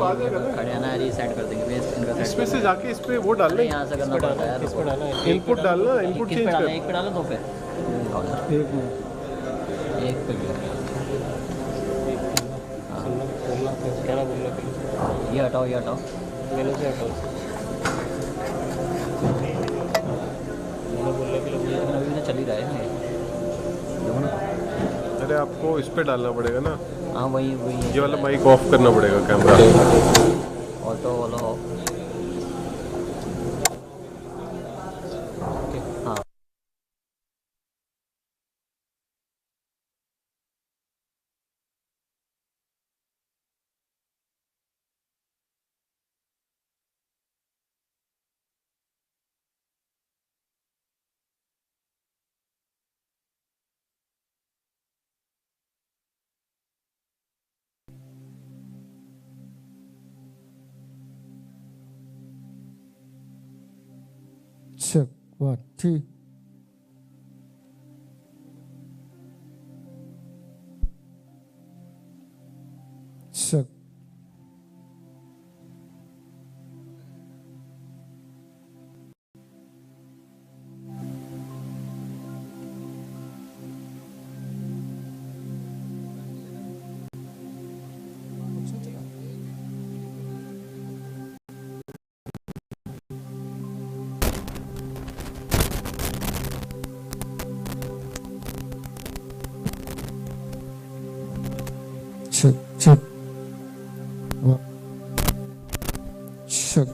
आ जाएगा ना। हरियाणा रीसेट कर देंगे बेस इनका सेट इसमें से जाके इस पे वो डालना, यहाँ से करना पड़ता है यार। किस पे डालना है? इनपुट डालना, इनपुट किस पे चेंज डालना कर। है? एक पे डालो दो पे? एक मिनट, एक पे भी सुनना बोलना क्या ना बोलना पहले ये हटाओ, ये हटाओ। मेनू से हटाओ इसे। मैंने बोलने के लिए लेकिन अभी भी तो चल ही रहा है ना ये। देखो ना। अरे आपको इस पे डालना पड़ेगा ना, हाँ वही वही ये वाला माइक ऑफ करना पड़ेगा कैमरा। ऑटो वाला हो। हाँ check 1 2 check check check 1 check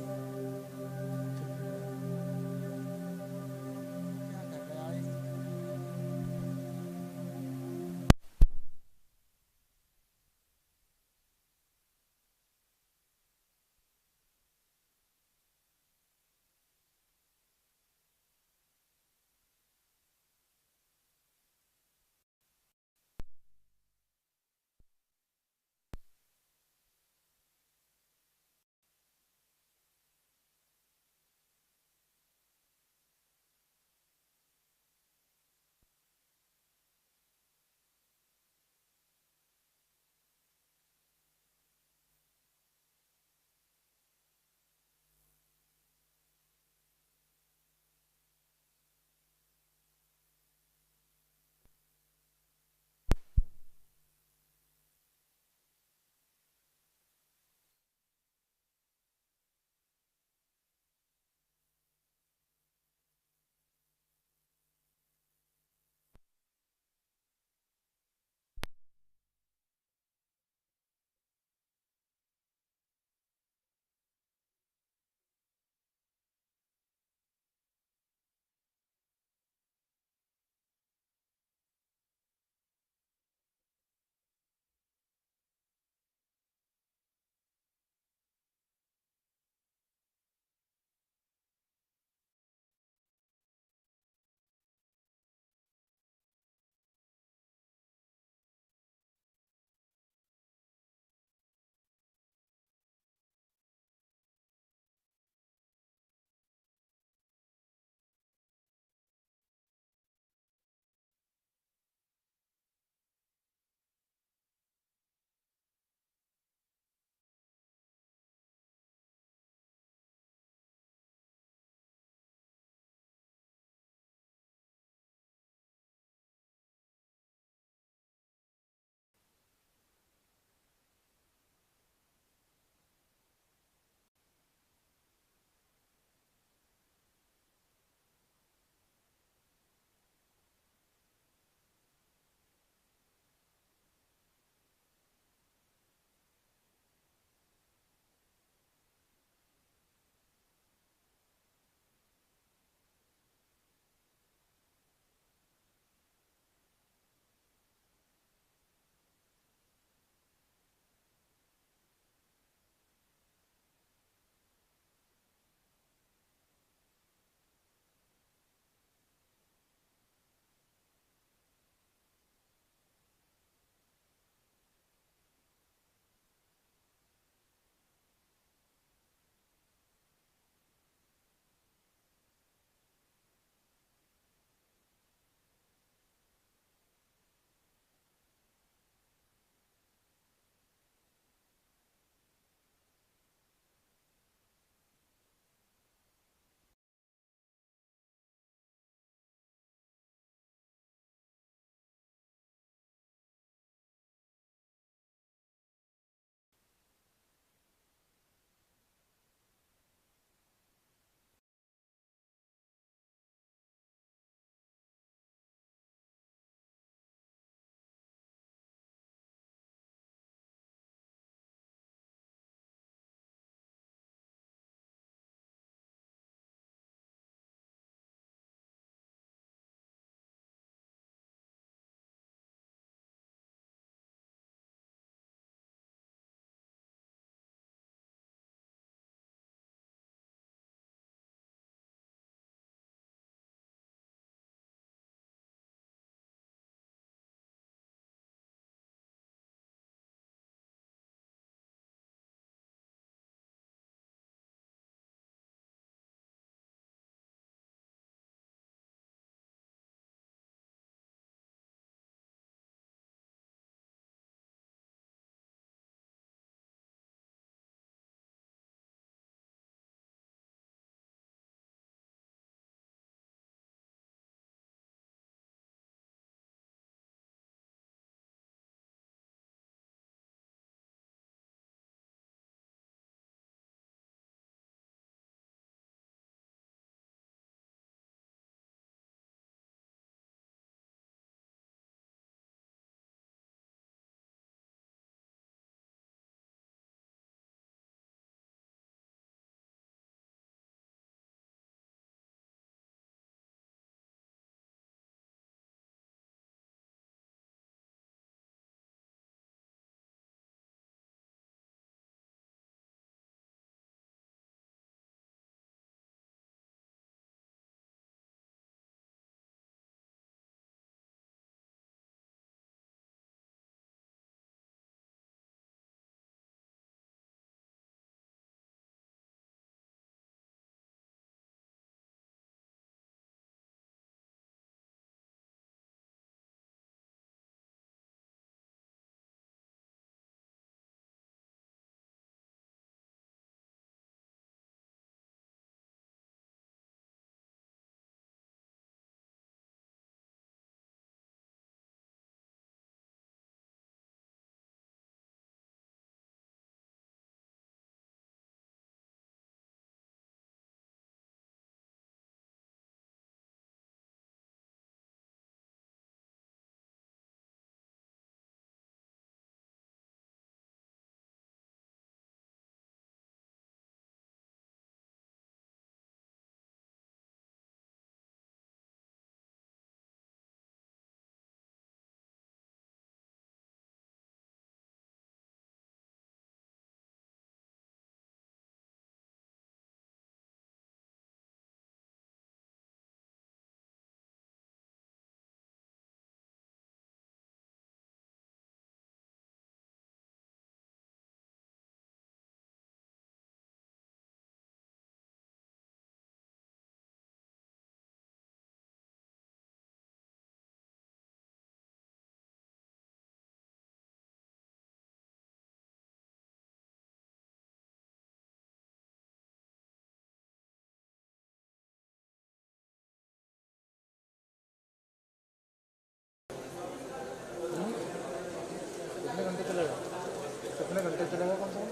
कितने घंटे चलेगा कम से कम?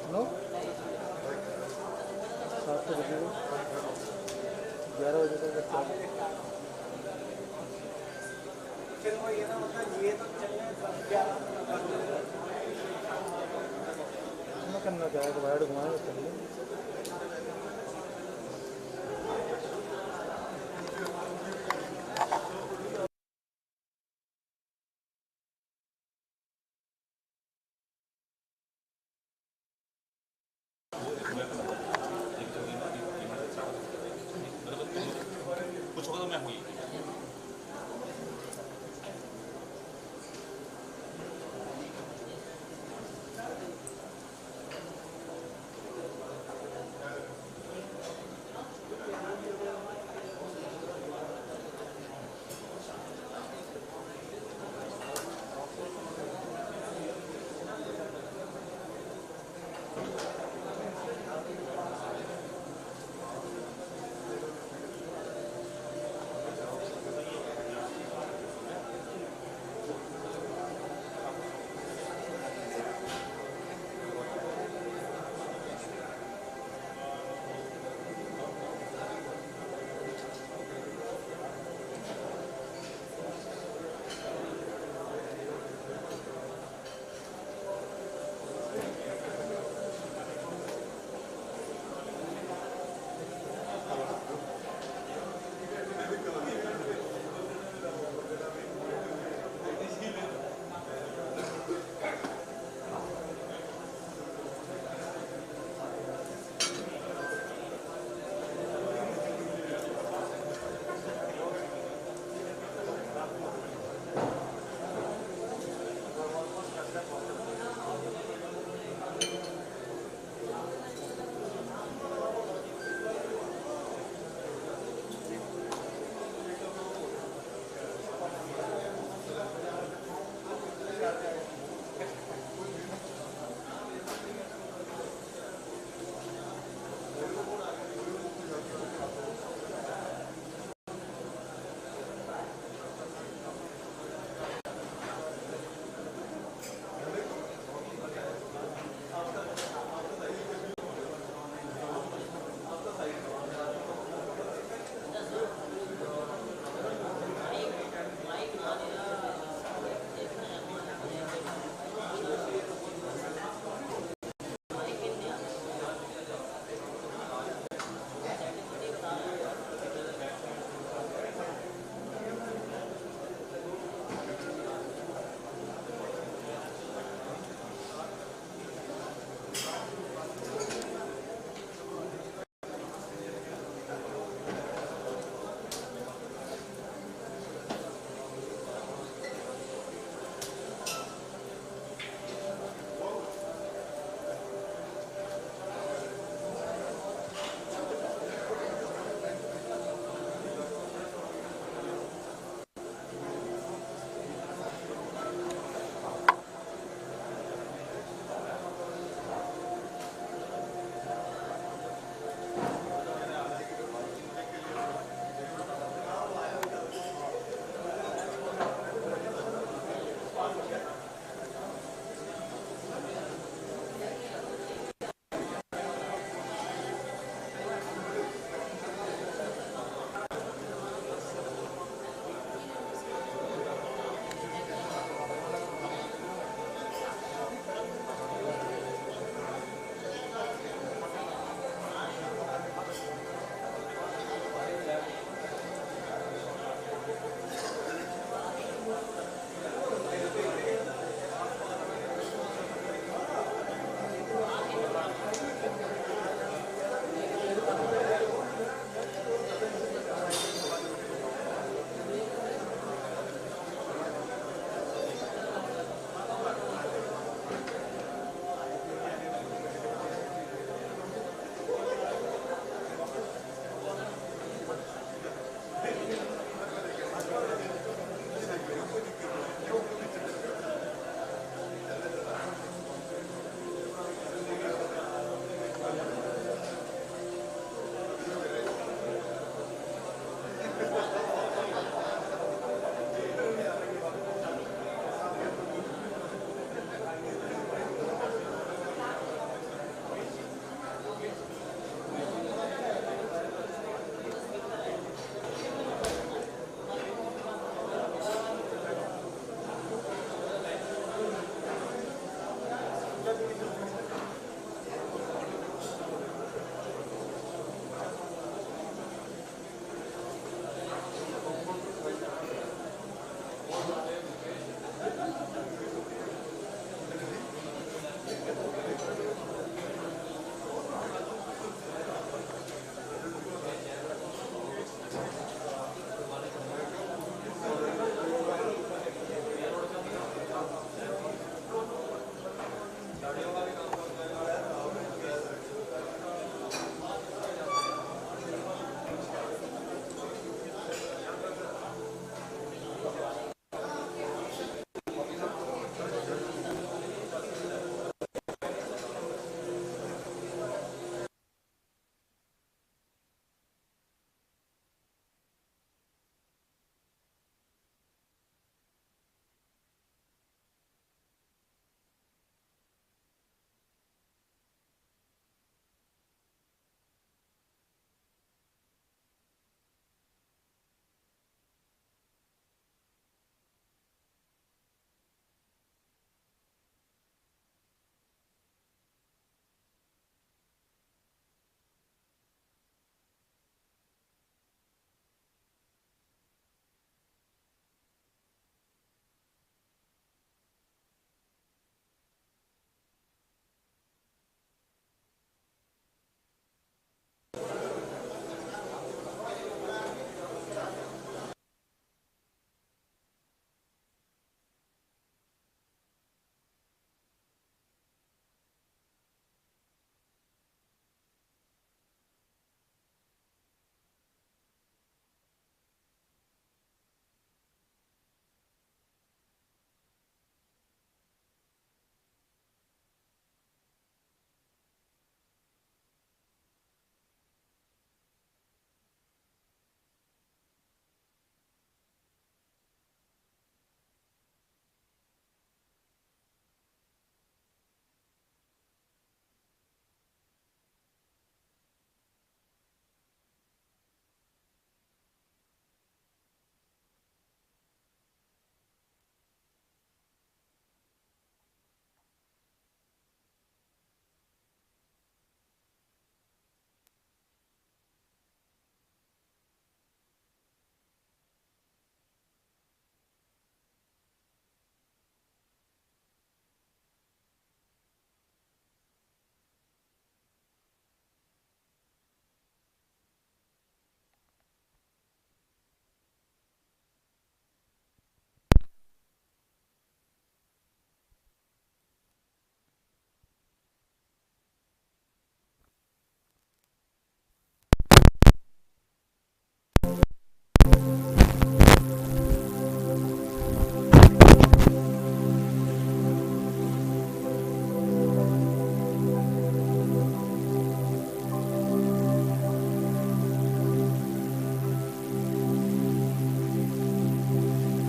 हेलो 7 बजे 11 बजे तक लगता है। मैं करना क्या है तो वायर घुमाए तो चलिए। कुछ होगा तो मैं हुई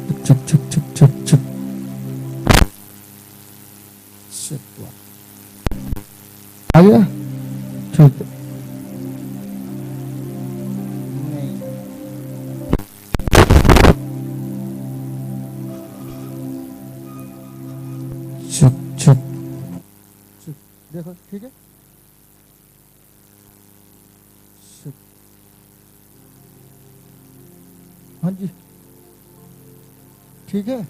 चुप चुप चुप चुप चुप चुप आ गया ठीक है चुप चुप चुप देखो ठीक है चुप हाँ जी ठीक है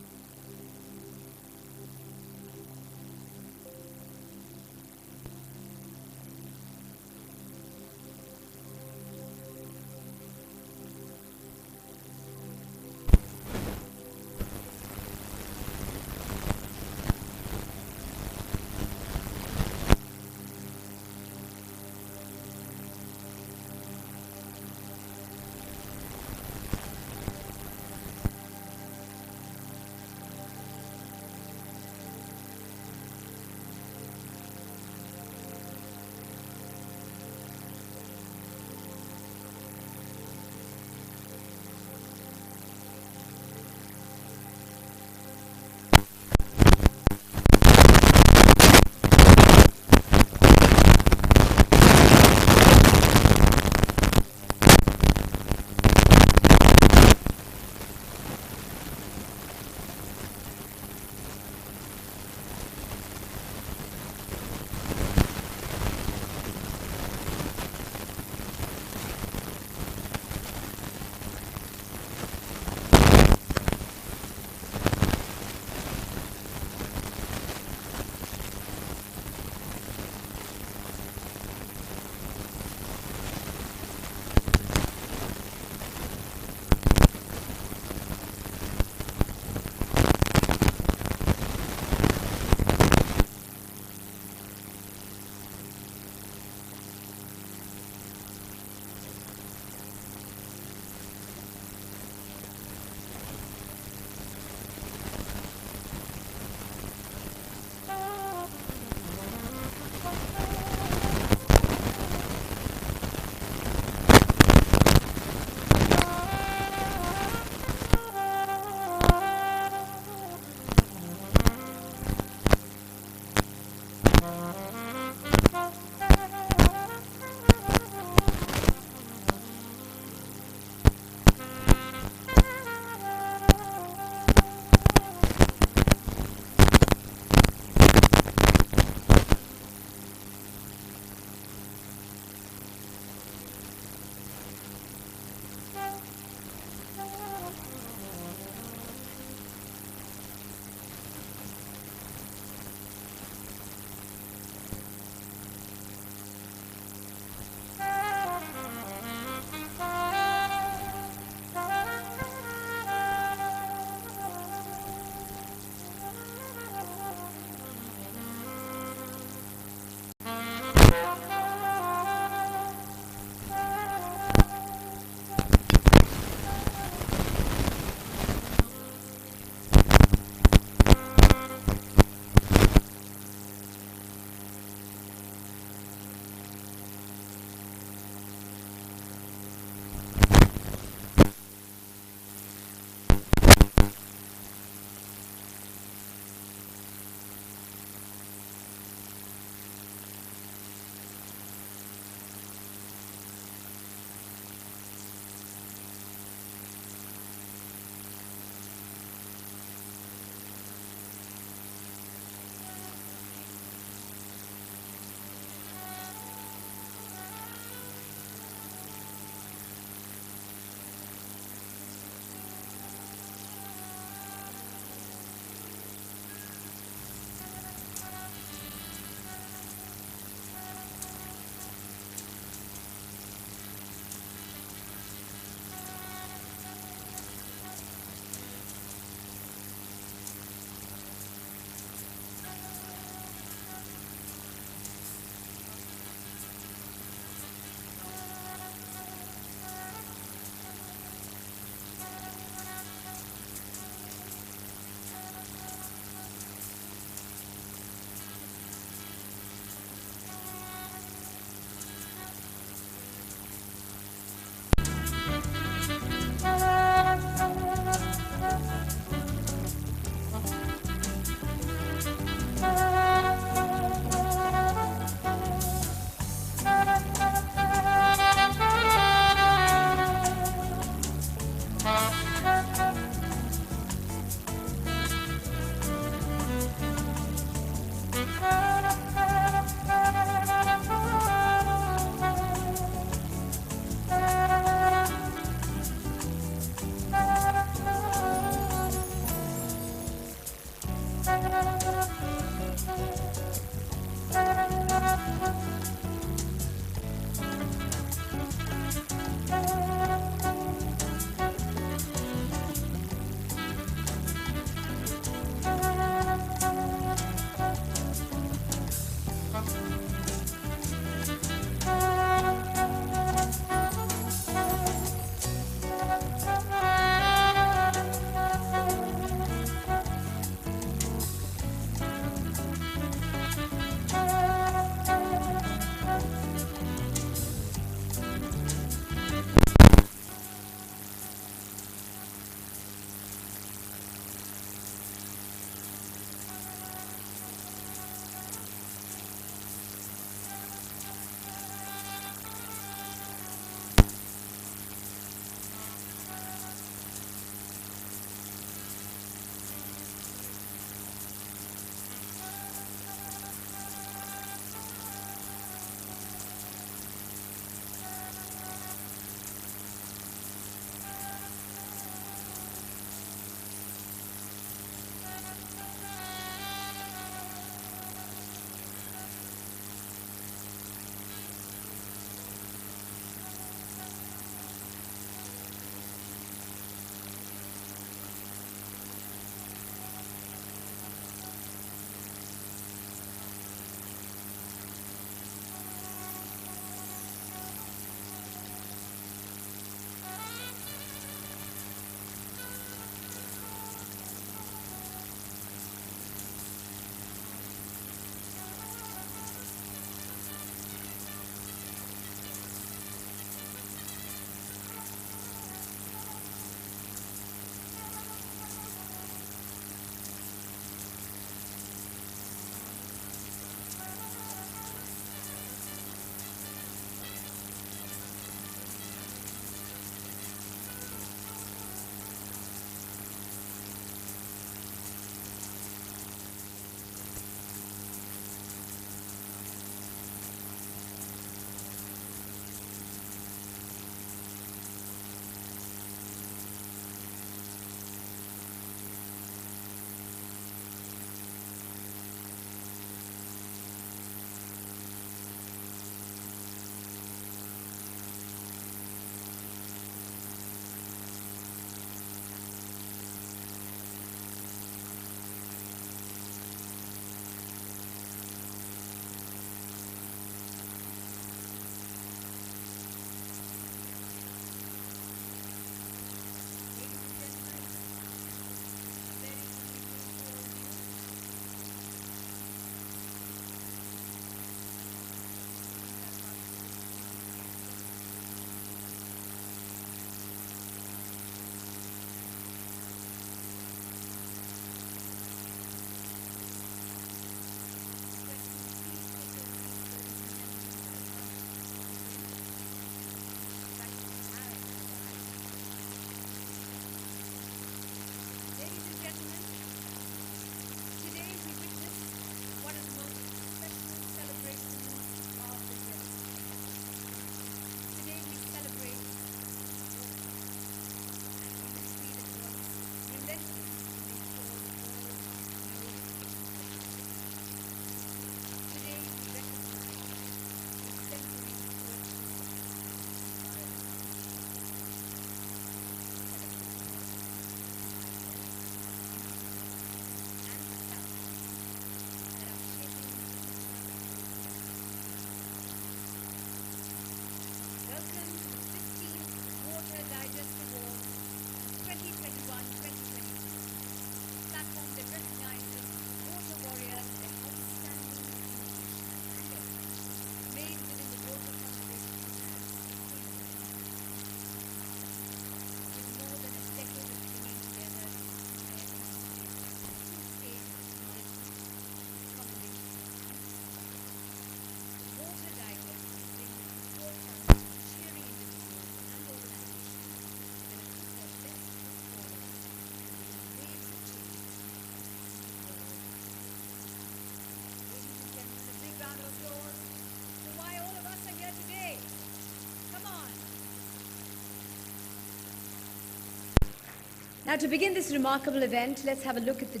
Now, to begin this remarkable event, let's have a look at the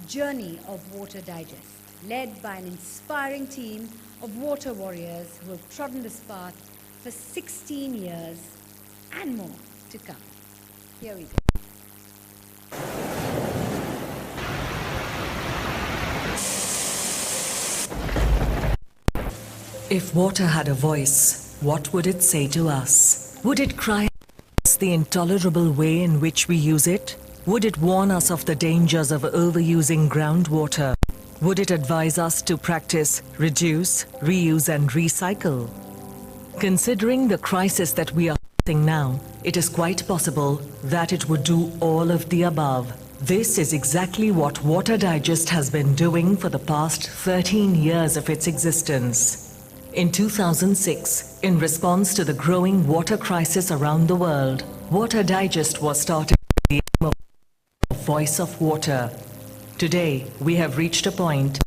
journey of Water Digest, led by an inspiring team of water warriors who have trodden this path for 16 years and more to come. Here we go. If water had a voice, what would it say to us? Would it cry at us the intolerable way in which we use it? Would it warn us of the dangers of overusing groundwater? Would it advise us to practice, reduce, reuse and recycle? Considering the crisis that we are facing now, it is quite possible that it would do all of the above. This is exactly what Water Digest has been doing for the past 13 years of its existence. In 2006, in response to the growing water crisis around the world, Water Digest was started with the aim of Voice of Water. Today, we have reached a point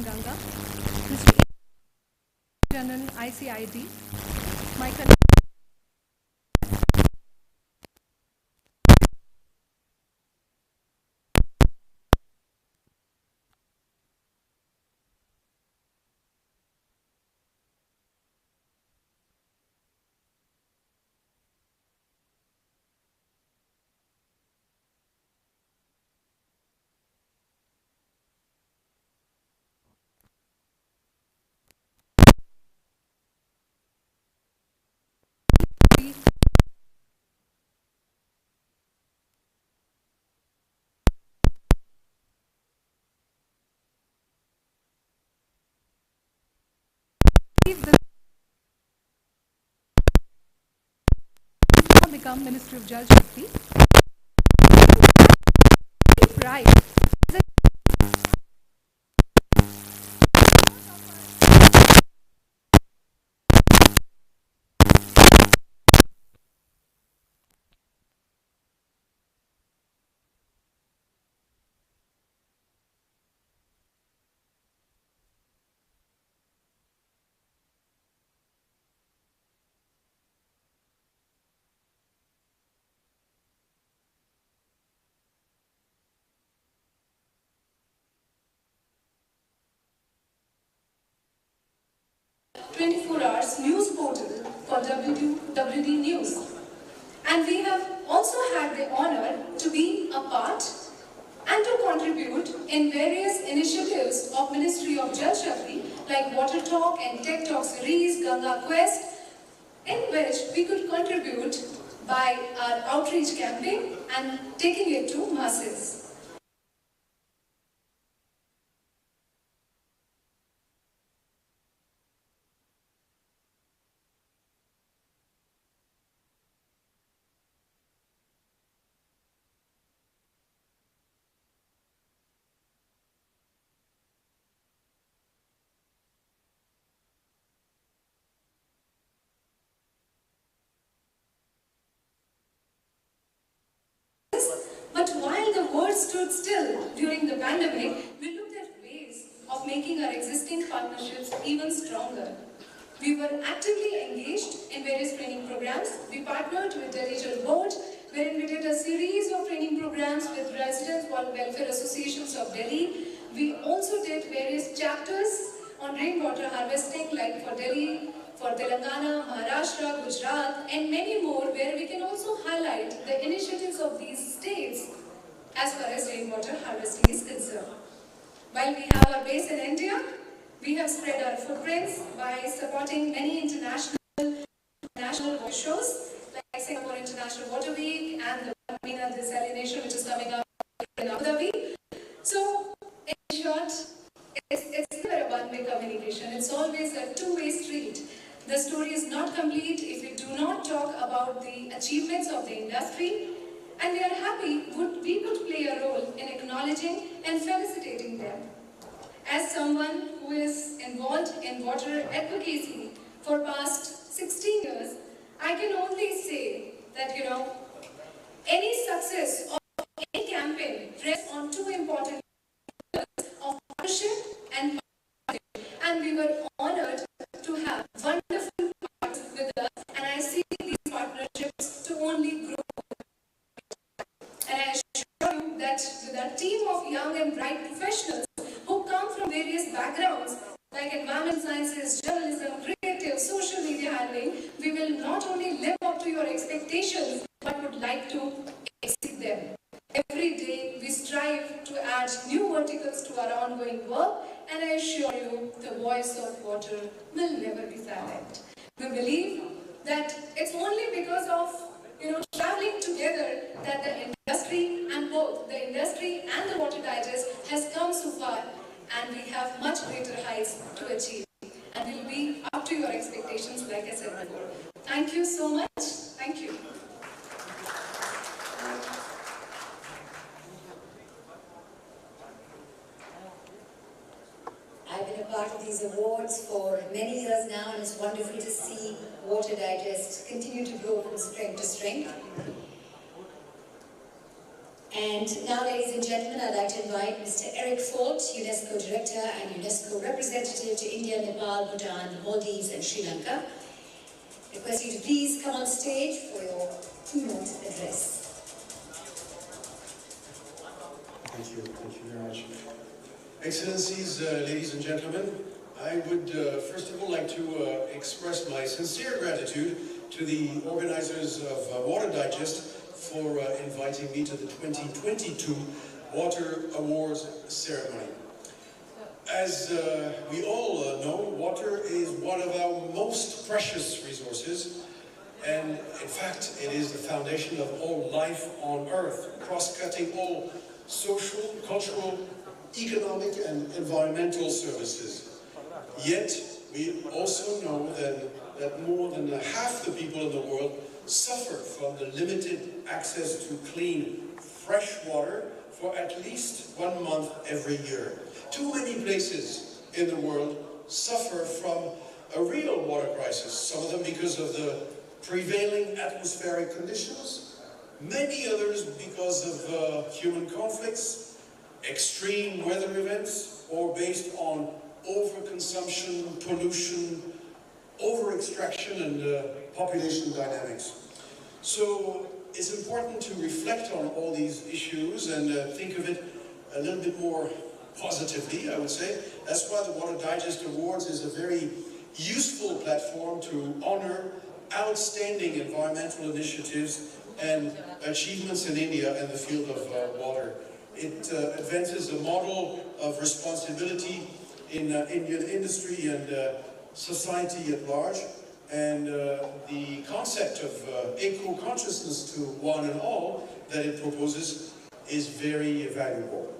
Ganga, Mr. Janan, ICID, my colleague. become Ministry of Jal Shakti. Right. Hours news portal for WD News. And we have also had the honor to be a part and to contribute in various initiatives of Ministry of Jal Shakti like Water Talk and Tech Talk series, Ganga Quest, in which we could contribute by our outreach campaign and taking it to masses. But while the world stood still during the pandemic, we looked at ways of making our existing partnerships even stronger. We were actively engaged in various training programs. We partnered with Delhi Jal Board, wherein we did a series of training programs with residents' welfare associations of Delhi. We also did various chapters on rainwater harvesting, like for Delhi, for Telangana, Maharashtra, Gujarat, and many more, where we can also highlight the initiatives of these states as far as rainwater harvesting is concerned. While we have our base in India, we have spread our footprints by supporting many international water shows, like Singapore International Water Week and the Mina Desalination, which is coming up in Abu Dhabi. So, in short, it's never a one-way communication. It's always a two-way street. The story is not complete if we do not talk about the achievements of the industry, and we are happy we could play a role in acknowledging and felicitating them. As someone who is involved in water advocacy for past 16 years, I can only say that, any success of any campaign rests on two important pillars of partnership and partnership. And we were honored to have wonderful partners with us, and I see these partnerships to only grow. And I assure you that with a team of young and bright professionals who come from various backgrounds like environment sciences, journalism, creative, social media handling, we will not only live up to your expectations but would like to exceed them. Every day we strive to add new verticals to our ongoing work, and I assure you the voice of water will never be silent. We believe that it's only because of traveling together that the industry and both the industry and the Water Digest has come so far, and we have much greater heights to achieve. And we'll be up to your expectations, like I said before. Thank you so much. Thank you. I've been a part of these awards for many years now, and it's wonderful to see Water Digest continue to grow from strength to strength. And now, ladies and gentlemen, I'd like to invite Mr. Eric Fort, UNESCO Director and UNESCO Representative to India, Nepal, Bhutan, Maldives and Sri Lanka. I request you to please come on stage for your keynote address. Thank you very much. Excellencies, ladies and gentlemen, I would first of all like to express my sincere gratitude to the organizers of Water Digest for inviting me to the 2022 Water Awards ceremony. As we all know, water is one of our most precious resources, and in fact it is the foundation of all life on Earth, cross-cutting all social, cultural, economic and environmental services. Yet we also know that more than half the people in the world suffer from the limited access to clean, fresh water for at least 1 month every year. Too many places in the world suffer from a real water crisis, some of them because of the prevailing atmospheric conditions, many others because of human conflicts, extreme weather events, or based on overconsumption, pollution, over-extraction, and population dynamics. So it's important to reflect on all these issues and think of it a little bit more positively, I would say. That's why the Water Digest Awards is a very useful platform to honor outstanding environmental initiatives and achievements in India in the field of water. It advances a model of responsibility in Indian industry and society at large, and the concept of eco-consciousness to one and all that it proposes is very valuable.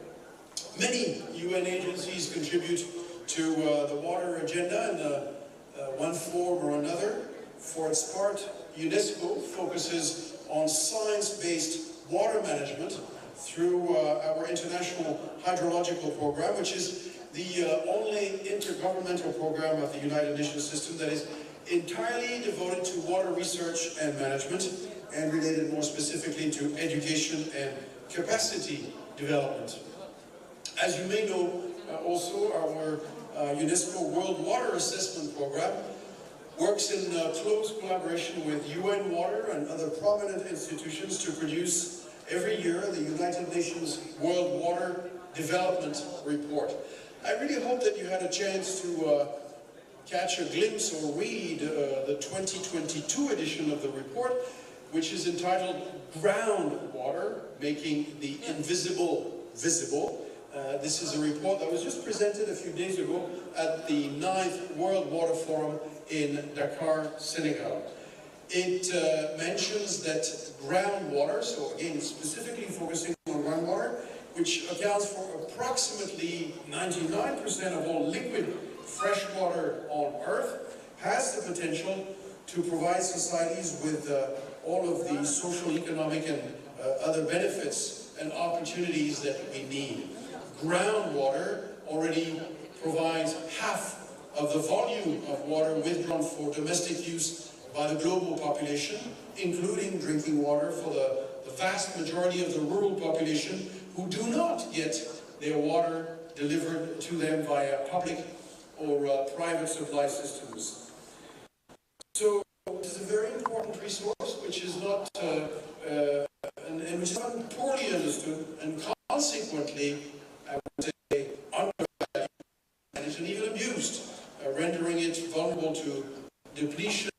Many UN agencies contribute to the water agenda in one form or another. For its part, UNESCO focuses on science-based water management through our International Hydrological Program, which is the only intergovernmental program of the United Nations system that is entirely devoted to water research and management, and related more specifically to education and capacity development. As you may know, also our UNESCO World Water Assessment Program works in close collaboration with UN Water and other prominent institutions to produce every year the United Nations World Water Development Report. I really hope that you had a chance to catch a glimpse or read the 2022 edition of the report, which is entitled Groundwater, Making the Invisible Visible. This is a report that was just presented a few days ago at the 9th World Water Forum in Dakar, Senegal. It mentions that groundwater, so again specifically focusing on groundwater, which accounts for approximately 99% of all liquid fresh water on Earth, has the potential to provide societies with all of the social, economic, and other benefits and opportunities that we need. Groundwater already provides half of the volume of water withdrawn for domestic use by the global population, including drinking water for the vast majority of the rural population who do not get their water delivered to them via public or private supply systems. So this is a very important resource which is not and which is not poorly understood, and consequently, I would say, undervalued and even abused, rendering it vulnerable to depletion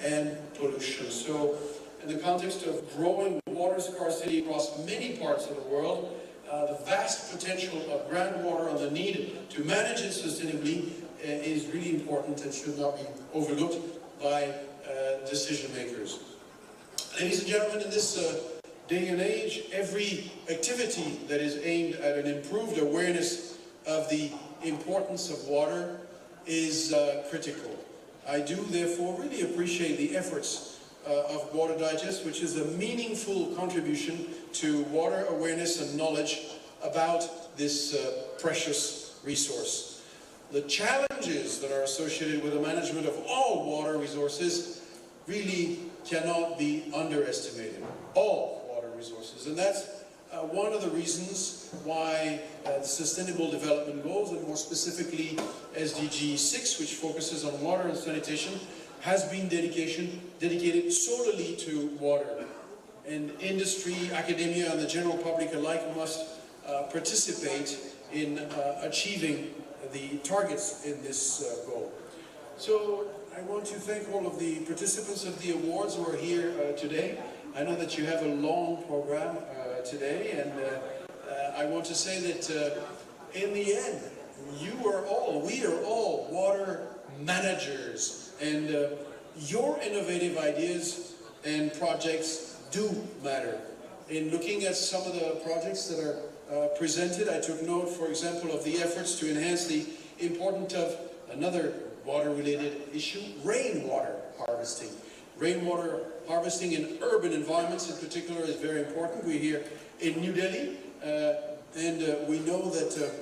and pollution. So in the context of growing water scarcity across many parts of the world, the vast potential of groundwater and the need to manage it sustainably is really important and should not be overlooked by decision makers. Ladies and gentlemen, in this day and age, every activity that is aimed at an improved awareness of the importance of water is critical. I do therefore really appreciate the efforts of Water Digest, which is a meaningful contribution to water awareness and knowledge about this precious resource. The challenges that are associated with the management of all water resources really cannot be underestimated. All water resources. And that's one of the reasons why the Sustainable Development Goals, and more specifically SDG 6, which focuses on water and sanitation, has been dedicated solely to water. And industry, academia, and the general public alike must participate in achieving the targets in this goal. So I want to thank all of the participants of the awards who are here today. I know that you have a long program today, and I want to say that in the end, we are all water managers, and your innovative ideas and projects do matter. In looking at some of the projects that are presented, I took note, for example, of the efforts to enhance the importance of another water-related issue, rainwater harvesting. Rainwater harvesting in urban environments in particular is very important. We're here in New Delhi, and we know that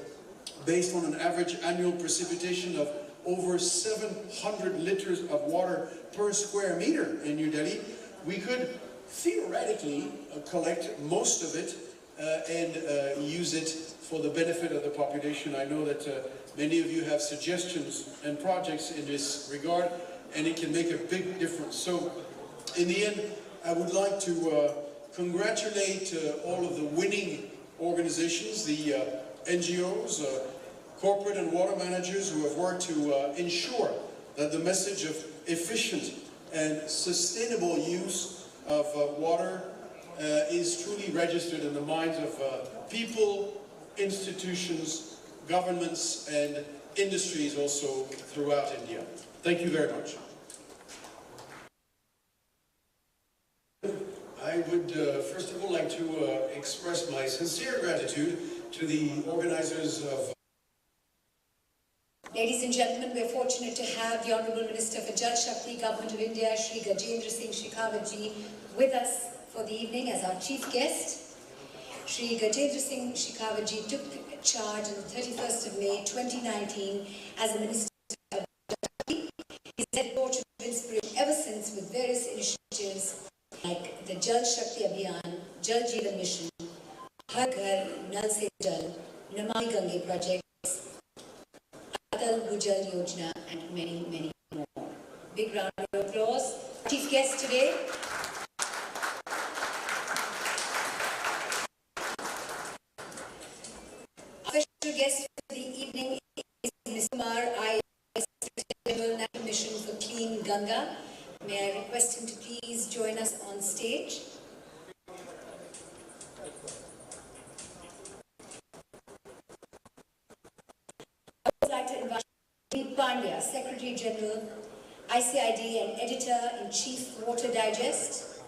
based on an average annual precipitation of over 700 liters of water per square meter in New Delhi, we could theoretically collect most of it and use it for the benefit of the population. I know that many of you have suggestions and projects in this regard, and it can make a big difference. So, in the end, I would like to congratulate all of the winning organizations, the NGOs, corporate and water managers who have worked to ensure that the message of efficient and sustainable use of water is truly registered in the minds of people, institutions, governments, and industries also throughout India. Thank you very much. I would first of all like to express my sincere gratitude to the organizers of... Ladies and gentlemen, we're fortunate to have the Honourable Minister for Jal Shakti, Government of India, Shri Gajendra Singh Shekhawat ji, with us for the evening as our chief guest. Shri Gajendra Singh Shekhawat ji took charge on the 31st of May 2019 as the Minister of Jal Shakti. He's had a torch of inspiration ever since with various initiatives like the Jal Shakti Abhiyan, Jal Jeevan Mission, Har Ghar Nal Se Jal, Namami Gange projects, Atal Bhujal Yojana, and many, many more. Big round of applause. Chief guest today. Our special guest for the evening is Mr. Kumar, IAS General National Mission for Clean Ganga. May I request him to please join us on stage? I would like to invite A.B. Pandya, Secretary General, ICID and Editor-in-Chief, Water Digest.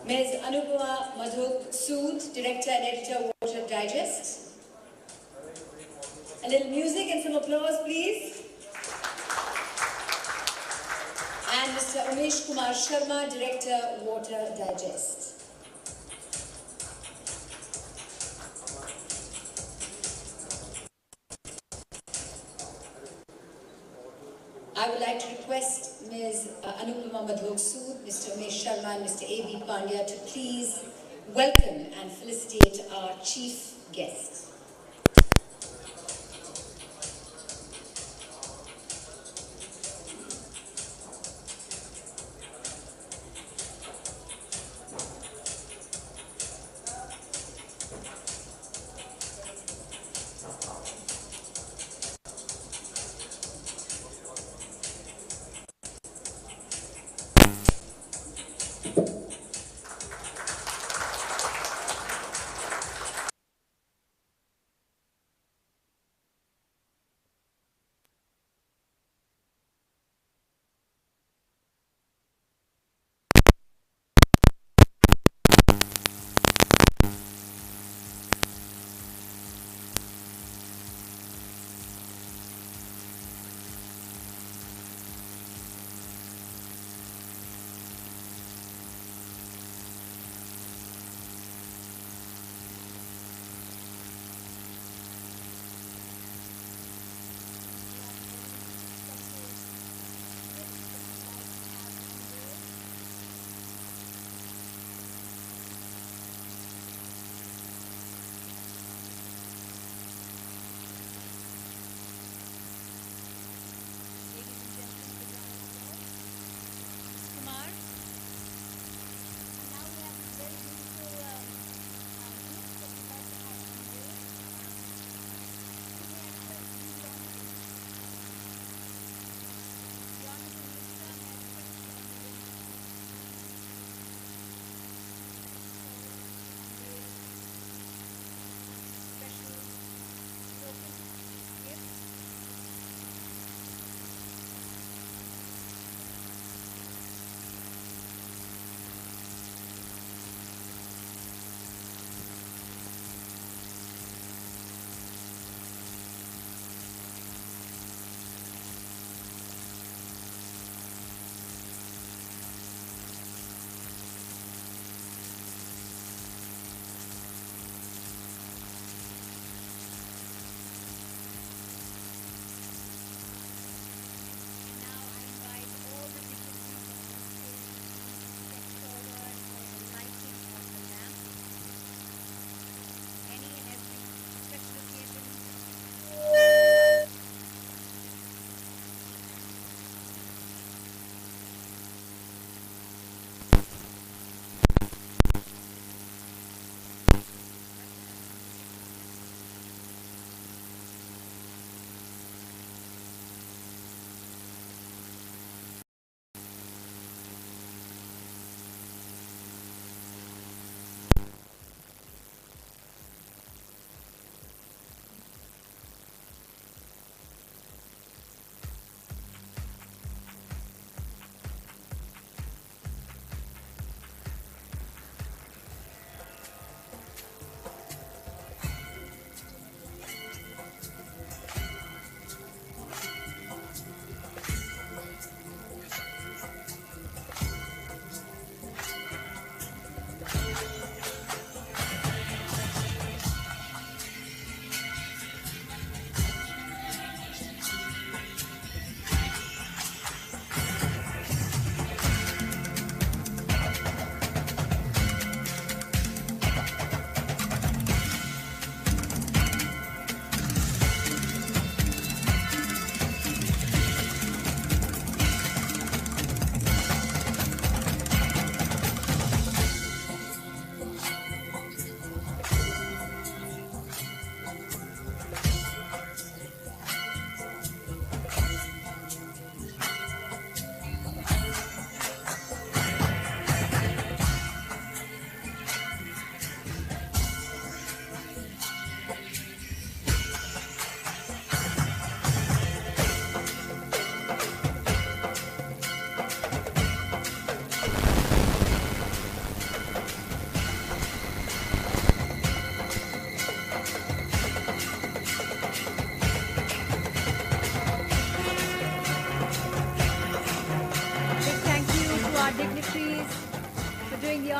Ms. Anupama Madhuk Sood, Director and Editor, Water Digest. A little music and some applause, please. And Mr. Umesh Kumar Sharma, Director, Water Digest. I would like to request Ms. Anupama Madhok Sood, Mr. Umesh Sharma and Mr. A.B. Pandya to please welcome and felicitate our chief guest.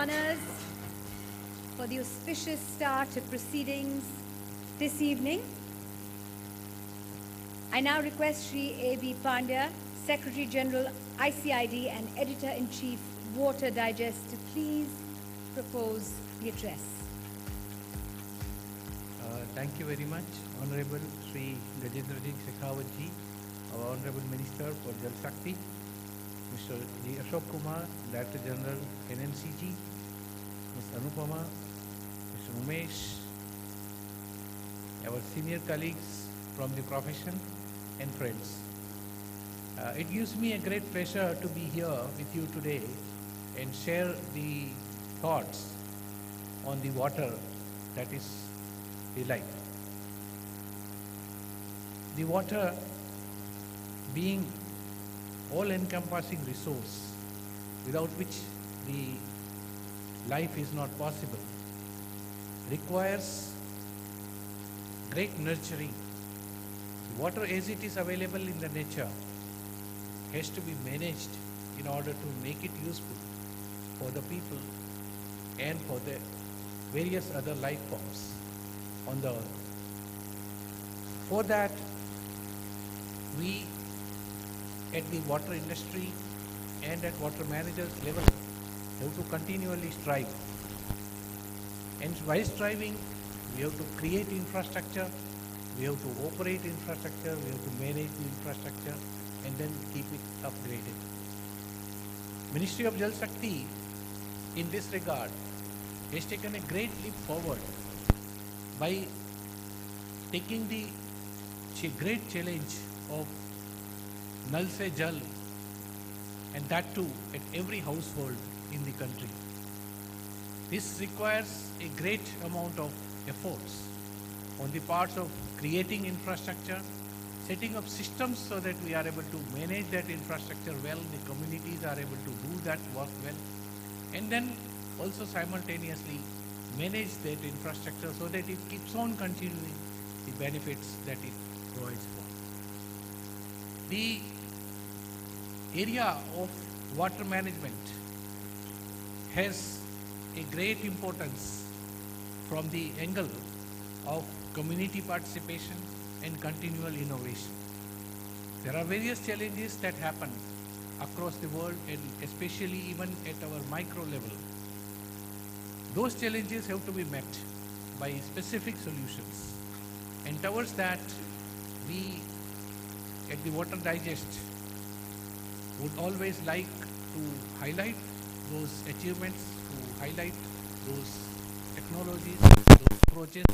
honors for the auspicious start of proceedings this evening. I now request Shri A.B. Pandya, Secretary General ICID and Editor-in-Chief Water Digest, to please propose the address. Thank you very much, Honorable Sri Gajendra Singh Shekhawat ji, our Honorable Minister for Jal Shakti, Mr. G. Ashok Kumar, Director General NNCG, Ms. Anupama, Mr. Umesh, our senior colleagues from the profession and friends. It gives me a great pleasure to be here with you today and share the thoughts on the water that is the life. The water, being all-encompassing resource without which the life is not possible, requires great nurturing. Water as it is available in the nature has to be managed in order to make it useful for the people and for the various other life forms on the earth. For that, we at the water industry and at water managers level have to continually strive. And by striving, we have to create infrastructure, we have to operate infrastructure, we have to manage the infrastructure, and then keep it upgraded. Ministry of Jal Shakti in this regard has taken a great leap forward by taking the great challenge of Nal Se Jal, and that too at every household in the country. This requires a great amount of efforts on the parts of creating infrastructure, setting up systems so that we are able to manage that infrastructure well, the communities are able to do that work well, and then also simultaneously manage that infrastructure so that it keeps on continuing the benefits that it provides for. The area of water management has a great importance from the angle of community participation and continual innovation. There are various challenges that happen across the world and especially even at our micro level. Those challenges have to be met by specific solutions. And towards that, we at the Water Digest would always like to highlight those achievements, to highlight those technologies, those approaches,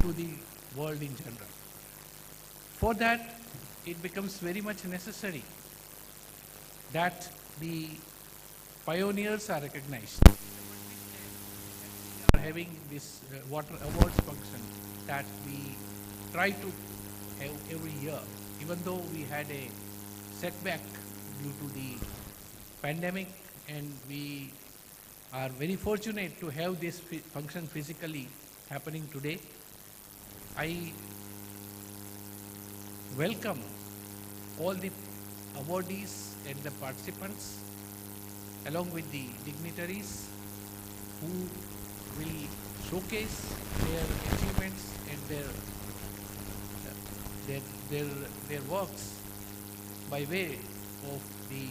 to the world in general. For that, it becomes very much necessary that the pioneers are recognized. We are having this water awards function that we try to have every year, even though we had a setback due to the pandemic, and we are very fortunate to have this function physically happening today. I welcome all the awardees and the participants along with the dignitaries who will showcase their achievements and their works by way of the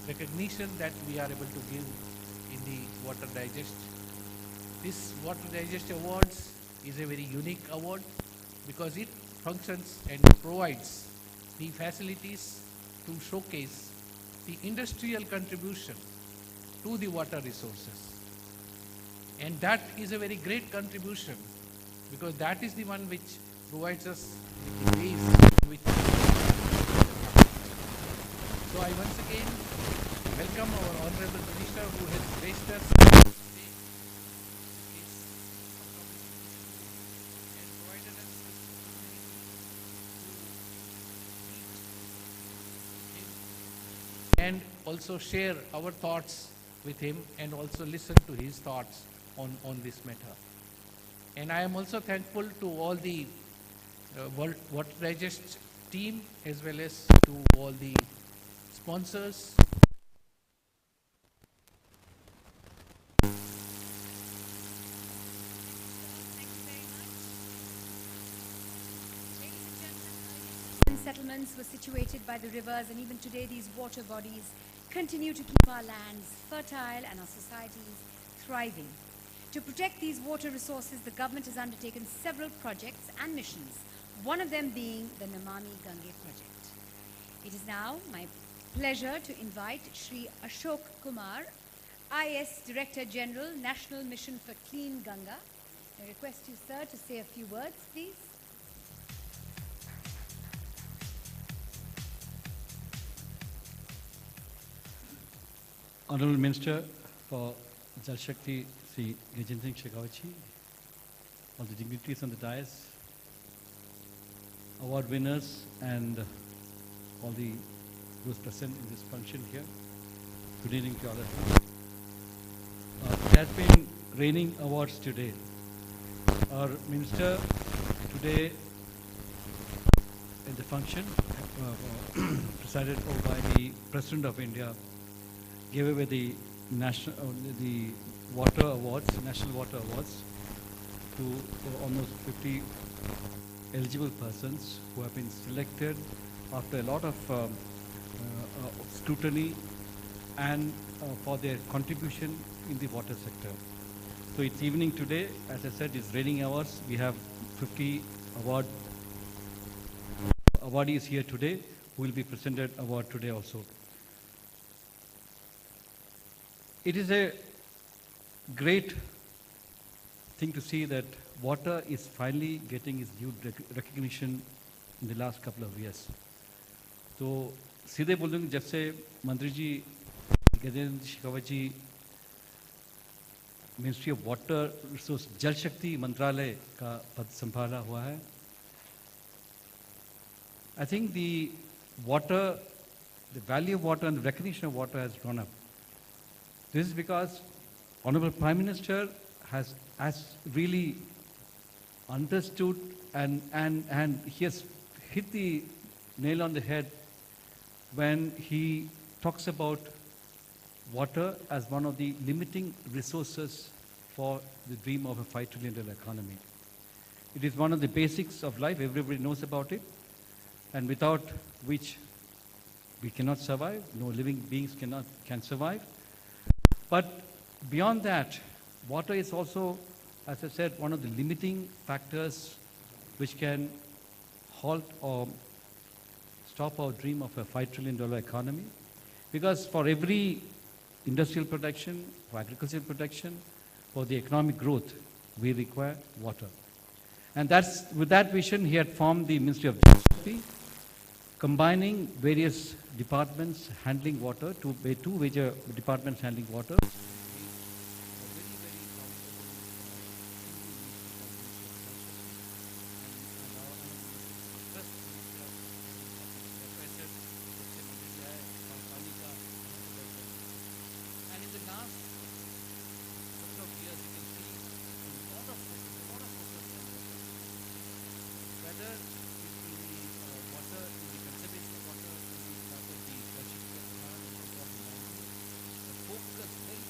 recognition that we are able to give in the Water Digest. This Water Digest Awards is a very unique award because it functions and provides the facilities to showcase the industrial contribution to the water resources. And that is a very great contribution because that is the one which provides us with the ways in which. So I once again welcome our Honorable Minister who has graced us today and provided us this opportunity to and also share our thoughts with him and also listen to his thoughts on this matter. And I am also thankful to all the World Water Digest team as well as to all the sponsors. Settlements were situated by the rivers, and even today these water bodies continue to keep our lands fertile and our societies thriving. To protect these water resources, the government has undertaken several projects and missions, one of them being the Namami Gange project. It is now my pleasure to invite Shri Ashok Kumar, IS Director General, National Mission for Clean Ganga. I request you, sir, to say a few words, please. Honorable Minister for Jal Shakti, Sri Gajendra Singh Shekhawat, all the dignitaries on the dais, award winners, and all those present in this function here. Good evening to all of you. It has been raining awards today. Our Minister today in the function, presided over by the President of India, gave away the water awards, national water awards, to almost 50 eligible persons who have been selected after a lot of scrutiny and for their contribution in the water sector. So it's evening today, as I said, it's raining hours. We have 50 awardees here today who will be presented award today also. It is a great thing to see that water is finally getting its due recognition in the last couple of years. तो सीधे बोल दूँ, जब से मंत्री जी गजेंद्र शेखावत जी ministry of water resource जल शक्ति मंत्रालय का पद संभाला हुआ है, I think the value of water and the recognition of water has gone up. This is because Honorable Prime Minister has really understood and he has hit the nail on the head when he talks about water as one of the limiting resources for the dream of a $5 trillion economy. It is one of the basics of life, everybody knows about it, and without which we cannot survive, no living beings can survive. But beyond that, water is also, as I said, one of the limiting factors which can halt or stop our dream of a $5 trillion economy. Because for every industrial production, for agricultural production, for the economic growth, we require water. And with that vision, he had formed the Ministry of Jal Shakti, combining various departments handling water, two major departments handling water. Focus very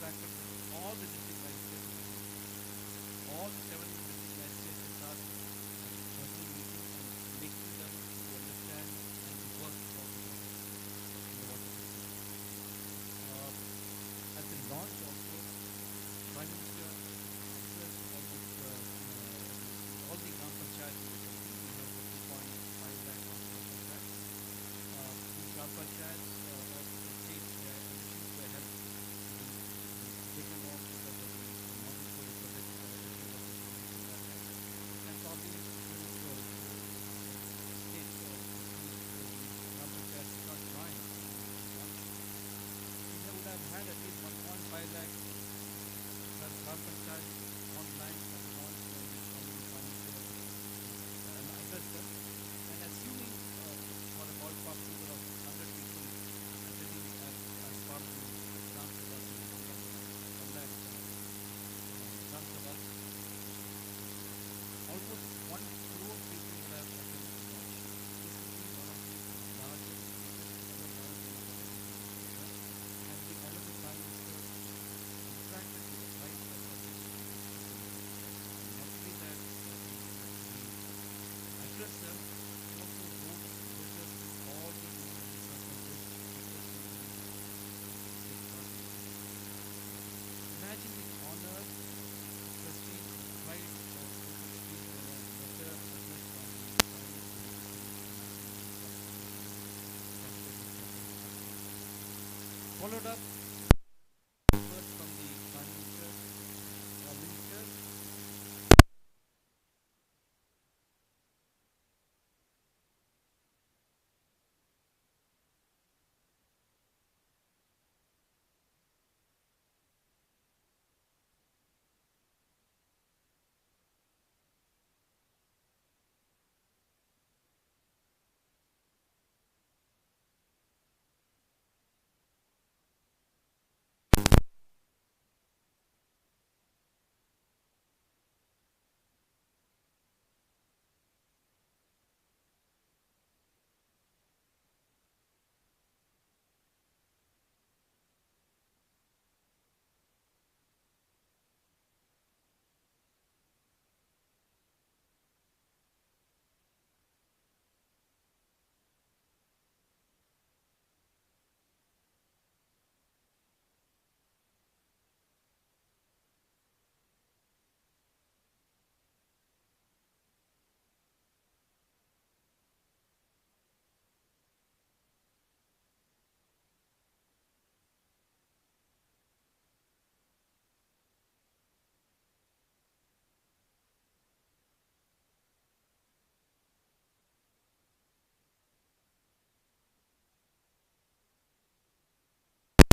extracted from all the district magistrates in India. All the 7 district magistrates have tasked personal meetings and making them to understand and to work for the water in the water system. At the launch also, Prime Minister addressed all the Gram Panchayats in the country. We have 2.5 lakh Gram Panchayats. These Gram Panchayats, all the states where elections were held, taken off because of the model for the project everything was at that time. And probably few states or Gram Panchayats did not join they would have had at least 1.5 lakh Gram Panchayats online at the launch when the Prime Minister addressed them. And assuming for a ballpark figure of 100 people attending as part of the Gram Sabhas, 1 lakh Gram Sabhas, almost 1 crore people would have attended the launch. This would be one of the largest, biggest ever launch in the and the Honorable Prime Minister interacted with the right of public. Not only that, he addressed them, he also wrote letters to all the union surpluses requesting them to take part in this. Imagine the honor, prestige, pride of feeling when a letter addressed by the Prime Minister followed up first from the Prime Minister or Minister.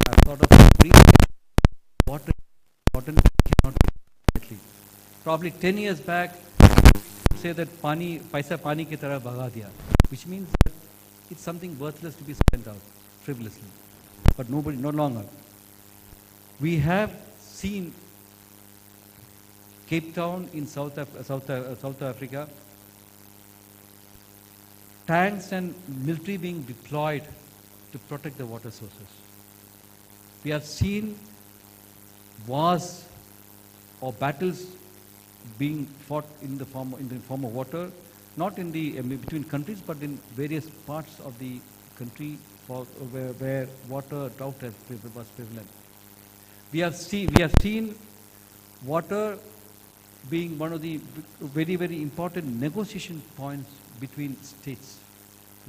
I thought of free water cannot be lightly. Probably 10 years back, say that pani, paisa pani ki tarah bhaga diya, which means that it's something worthless to be spent out frivolously. But nobody, no longer. We have seen Cape Town in South Africa, tanks and military being deployed to protect the water sources. We have seen wars or battles being fought in the form of water, not in the between countries, but in various parts of the country where water drought was prevalent. We have seen water being one of the very, very important negotiation points between states.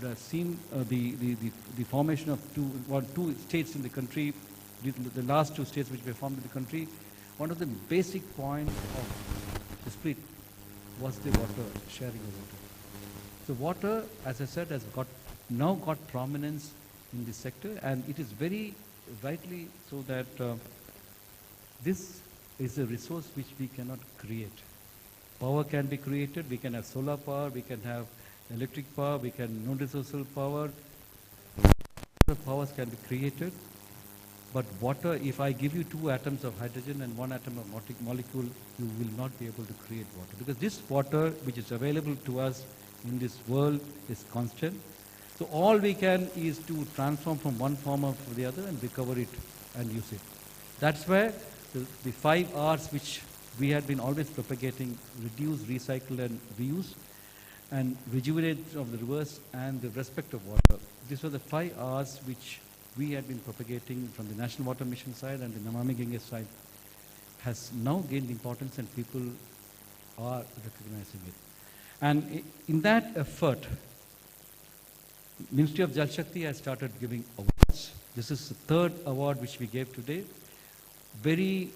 We have seen the formation of two states in the country, the last 2 states which were formed in the country. One of the basic points of the split was the water, sharing of water. So water, as I said, has now got prominence in this sector, and it is very rightly so that this is a resource which we cannot create. Power can be created. We can have solar power, we can have electric power, we can non-resourceable power. Other powers can be created. But water, if I give you 2 atoms of hydrogen and 1 atom of molecule, you will not be able to create water. Because this water, which is available to us in this world, is constant. So all we can is to transform from one form of the other and recover it and use it. That's where the 5 Rs which we had been always propagating: reduce, recycle and reuse, and rejuvenate of the rivers and the respect of water. These were the 5 Rs which we had been propagating from the National Water Mission side and the Namami Gange side, has now gained importance and people are recognizing it. And in that effort, Ministry of Jal Shakti has started giving awards. This is the 3rd award which we gave today. Very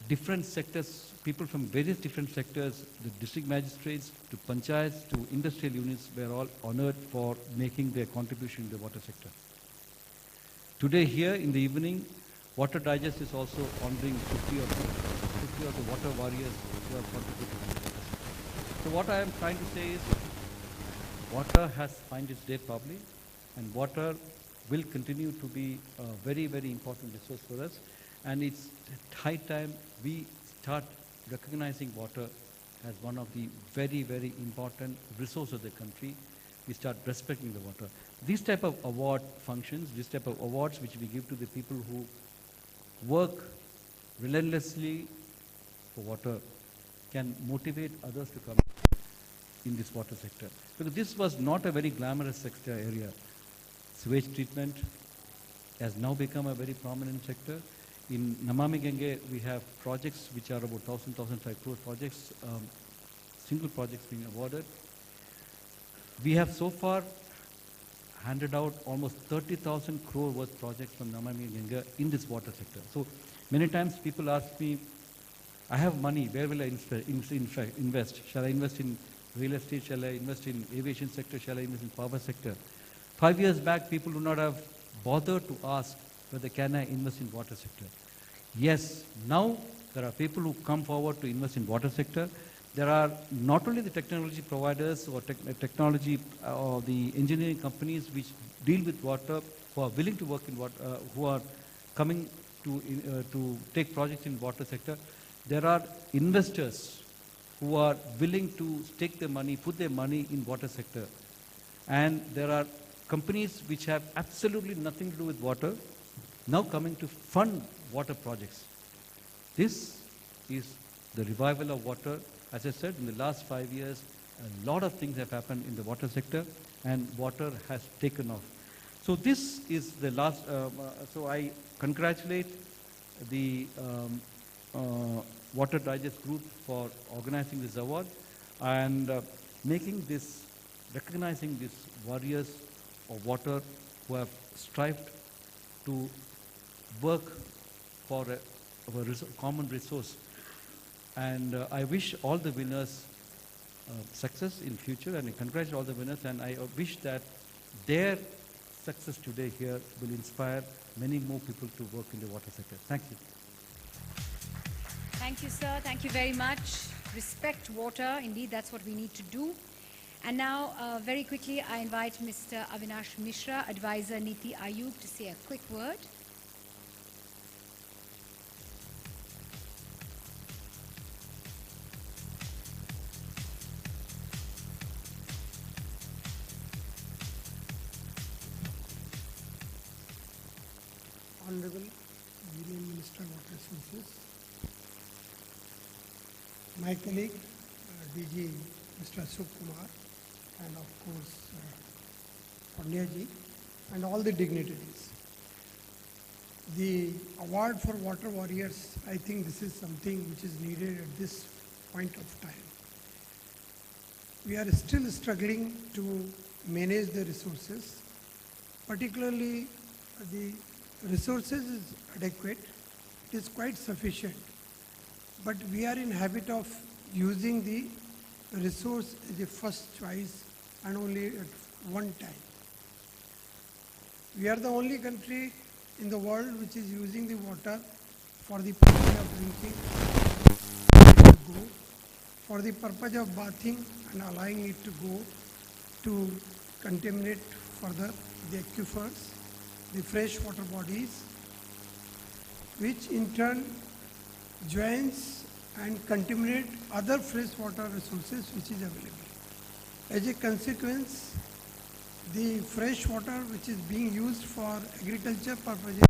different sectors, people from various different sectors, the district magistrates to panchayats to industrial units were all honored for making their contribution in the water sector. Today here in the evening, Water Digest is also honoring 50 of the water warriors who have contributed to the water sector. So what I am trying to say is, water has found its day probably, and water will continue to be a very, very important resource for us. And it's high time we start recognizing water as one of the very, very important resources of the country. We start respecting the water. These type of award functions, these type of awards which we give to the people who work relentlessly for water, can motivate others to come in this water sector. Because this was not a very glamorous sector area. Sewage treatment has now become a very prominent sector. In Namami Gange, we have projects which are about 1,005 crore projects, single projects being awarded. We have so far handed out almost 30,000 crore worth projects from Namami Gange in this water sector. So many times people ask me, I have money, where will I invest? Shall I invest in real estate? Shall I invest in aviation sector? Shall I invest in power sector? 5 years back, people do not have bothered to ask whether can I invest in water sector. Yes, now there are people who come forward to invest in water sector. There are not only the technology providers or technology or the engineering companies which deal with water, who are willing to work in water, who are coming to take projects in water sector. There are investors who are willing to stake their money, put their money in water sector. And there are companies which have absolutely nothing to do with water, now coming to fund water projects. This is the revival of water. As I said, in the last 5 years, a lot of things have happened in the water sector, and water has taken off. So this is the last, so I congratulate the Water Digest group for organizing this award and making this, recognizing these warriors of water who have strived to work for a common resource. And I wish all the winners success in future, and I congratulate all the winners, and I wish that their success today here will inspire many more people to work in the water sector. Thank you. Thank you, sir. Thank you very much. Respect water. Indeed, that's what we need to do. And now, very quickly, I invite Mr. Avinash Mishra, Advisor Niti Ayog, to say a quick word. Honorable Union Minister of Water Resources, my colleague DG Mr. Ashok Kumar, and of course Pandya ji, and all the dignitaries. The award for water warriors, I think this is something which is needed at this point of time. We are still struggling to manage the resources, particularly the resources is adequate, it is quite sufficient, but we are in habit of using the resource as a first choice and only at one time. We are the only country in the world which is using the water for the purpose of drinking, for the purpose of bathing and allowing it to go to contaminate further the aquifers, the fresh water bodies, which in turn joins and contaminate other freshwater resources which is available. As a consequence, the fresh water which is being used for agriculture purposes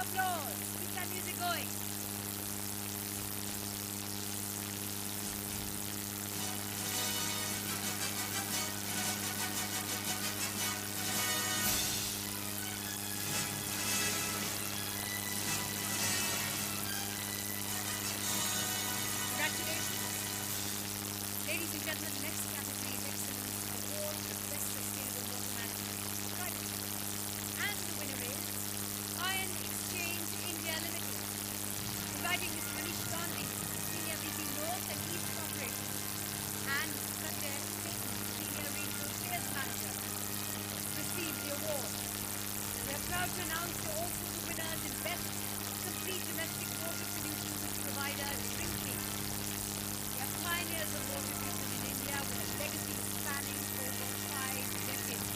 applause. Keep that music going. Congratulations. Ladies and gentlemen, the next category is Excellence Award for Best Sustainable Water Management Project. And the winner is Iron Exchange India Limited. Inviting Mr. Manish Gandhi, Senior VP North and East Operations, and Mr. Sanjay Satan, Senior Regional Sales Manager, receive the award. We are proud to announce you're also the winners in Best Complete Domestic Water Solutions Provider Drinking. We are pioneers of water treatment in India with a legacy spanning over 5 decades.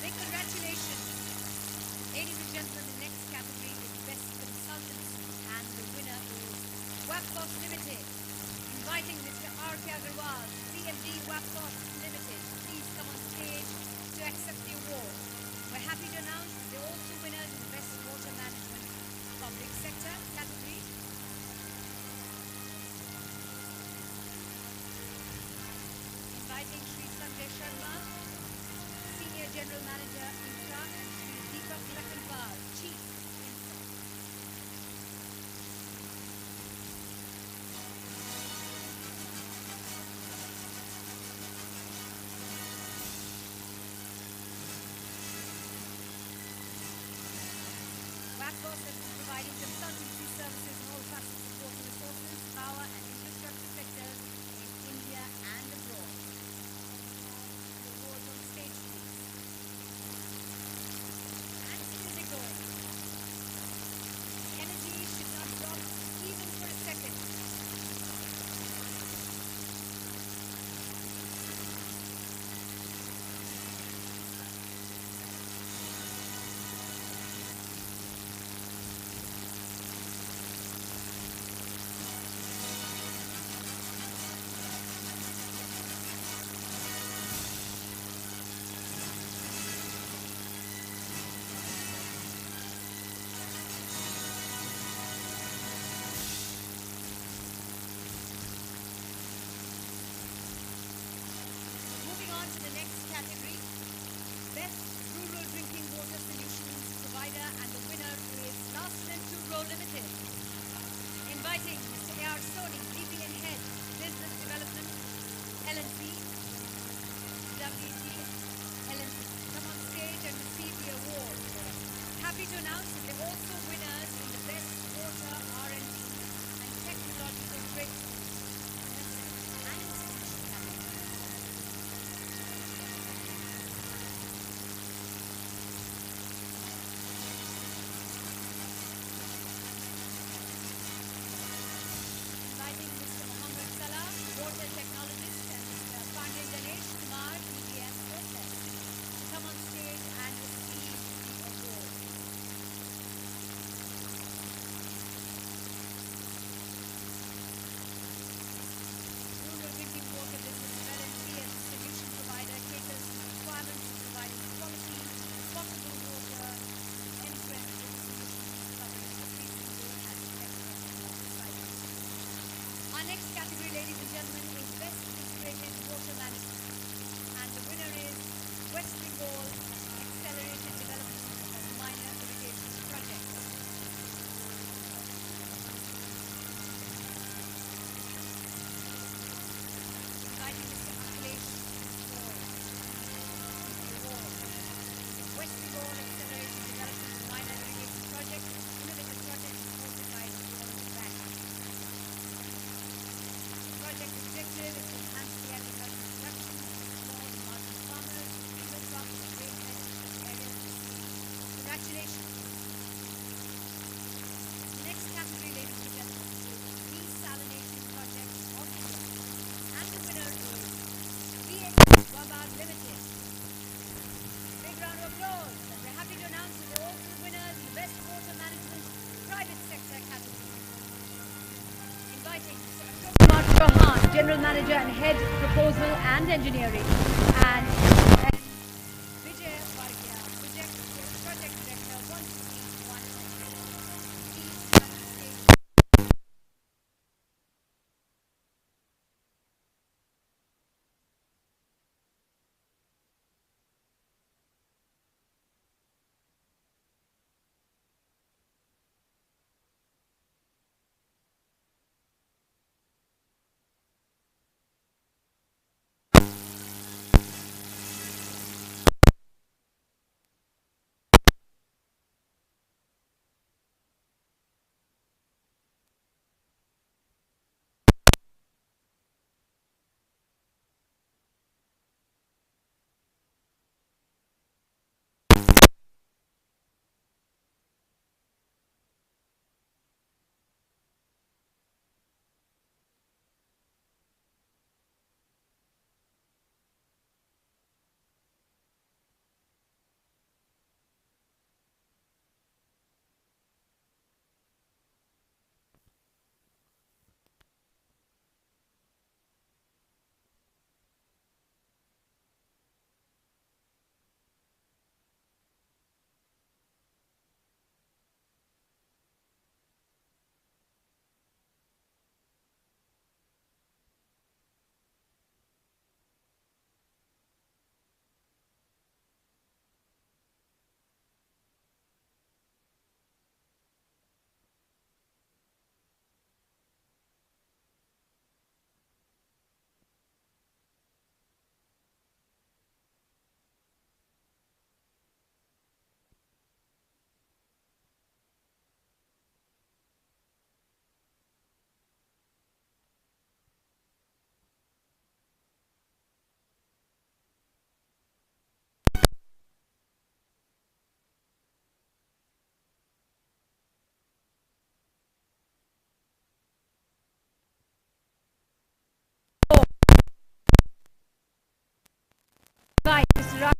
Big congratulations. Ladies and gentlemen, the next category is Best Consultancy, and the winner is Wapcos Limited. Inviting Mr. R.K. Agarwal, CMD Wapcos Limited, please come on stage to accept the award. We're happy to announce that they're also winners in the Best Water Management Public Sector category. Inviting Shri Sanjay Sharma, Senior General Manager, Infra, and Shri Deepak Lakhanwal, Chief Infra. Wapcos has been providing consultancy services in all facets of water resources, power and infrastructure sectors in India and abroad. The awards on stage, please. And music going. Energy should not drop even for a second. Moving on to the next category, Best Rural Drinking Water Solutions Provider, and the winner is Larsen & Toubro Limited. Inviting Mr. A.R. Soni, VP and Head, Business Development, L&C, WT, L&C. Come on stage and receive the award. Happy to announce that they're also winners in the Best Water R&D and Technological Breakthrough. Inviting Mr. Mohammed Salah, water technologist, and Mr. Pandey Ganesh Kumar, DBS Process, to come on stage and receive the award. Rural drinking water business of LNG as a solution provider caters to the requirements of providing quality, potable water, end-to-end solutions covering every single aspect of the water cycle. Our next category, ladies and gentlemen, is Best Integrated Water Management, and the winner is West Bengal Accelerated Development of Minor Irrigation Projects. Inviting Mr. Akhilesh Kaur, the award. West Bengal Accelerated Development of Minor Irrigation Projects, innovative project supported by the World Bank. The project objective is to enhance the agricultural production of small and marginal farmers, field crops, and grain-fed areas. Congratulations. The next category, ladies and gentlemen, is Desalination Project of the Year. And the winner is VX Wabad Limited. Big round of applause. And we're happy to announce that they're also winners Manager and Head Proposal and Engineering, and Vijay Varghya, Project Director, 161. Right, Mr. Raj.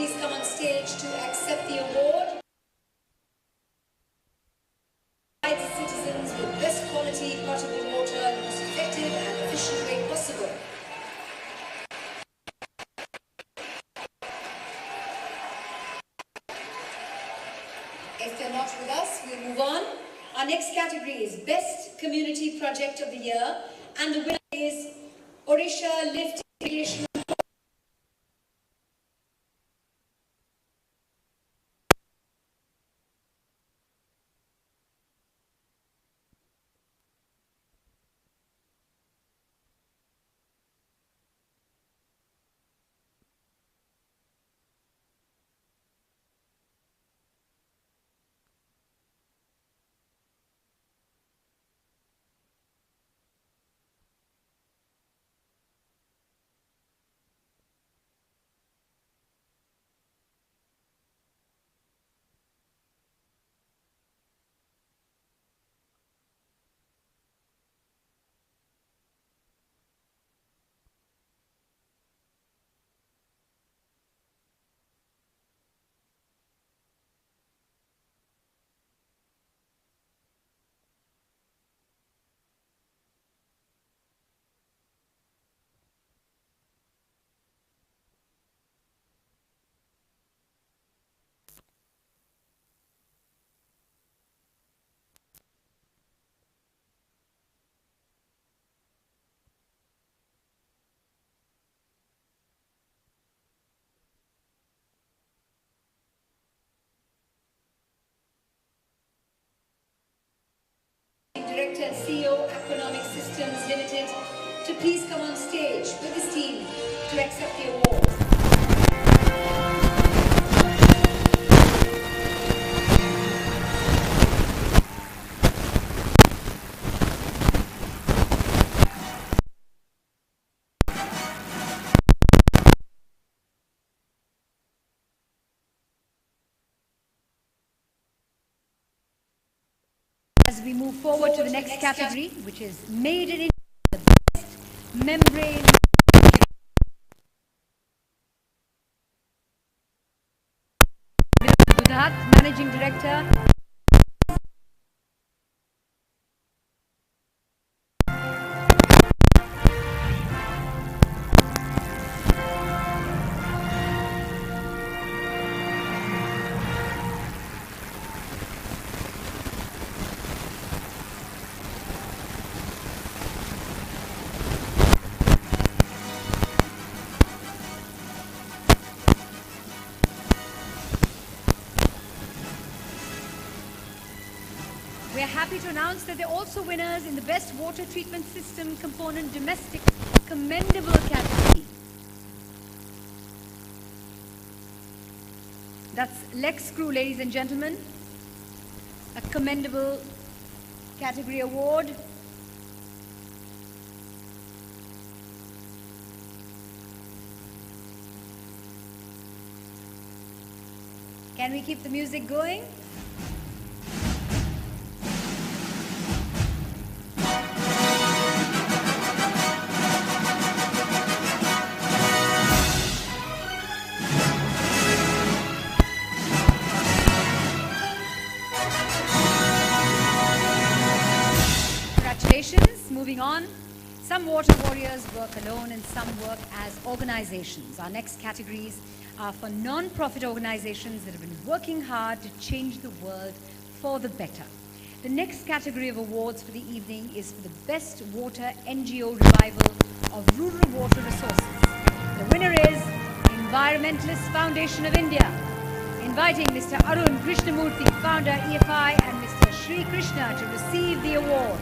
Please come on stage to accept the award. Provide the citizens with best quality potable water in the most effective and efficient way possible. If they're not with us, we'll move on. Our next category is Best Community Project of the Year, and the winner is Odisha Lift Irrigation. Systems Limited to please come on stage with his team to accept the award. As we move forward to the next category, which is Made in India, the best membrane. Budhat, Managing Director. We are happy to announce that they're also winners in the Best Water Treatment System Component Domestic Commendable category. That's Lex Crew, ladies and gentlemen. A commendable category award. Can we keep the music going? Congratulations. Moving on. Some water warriors work alone and some work as organizations. Our next categories are for non-profit organizations that have been working hard to change the world for the better. The next category of awards for the evening is for the Best Water NGO Revival of Rural Water Resources. The winner is Environmentalist Foundation of India. Inviting Mr. Arun Krishnamurthy, founder EFI, and Mr. Sri Krishna to receive the award.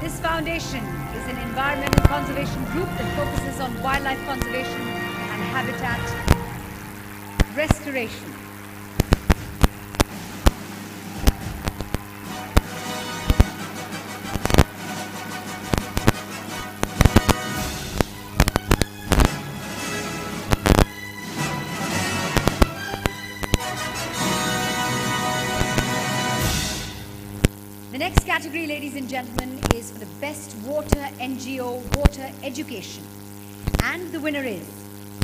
This foundation is an environmental conservation group that focuses on wildlife conservation and habitat restoration. The next category, ladies and gentlemen, is for the Best Water NGO Water Education. And the winner is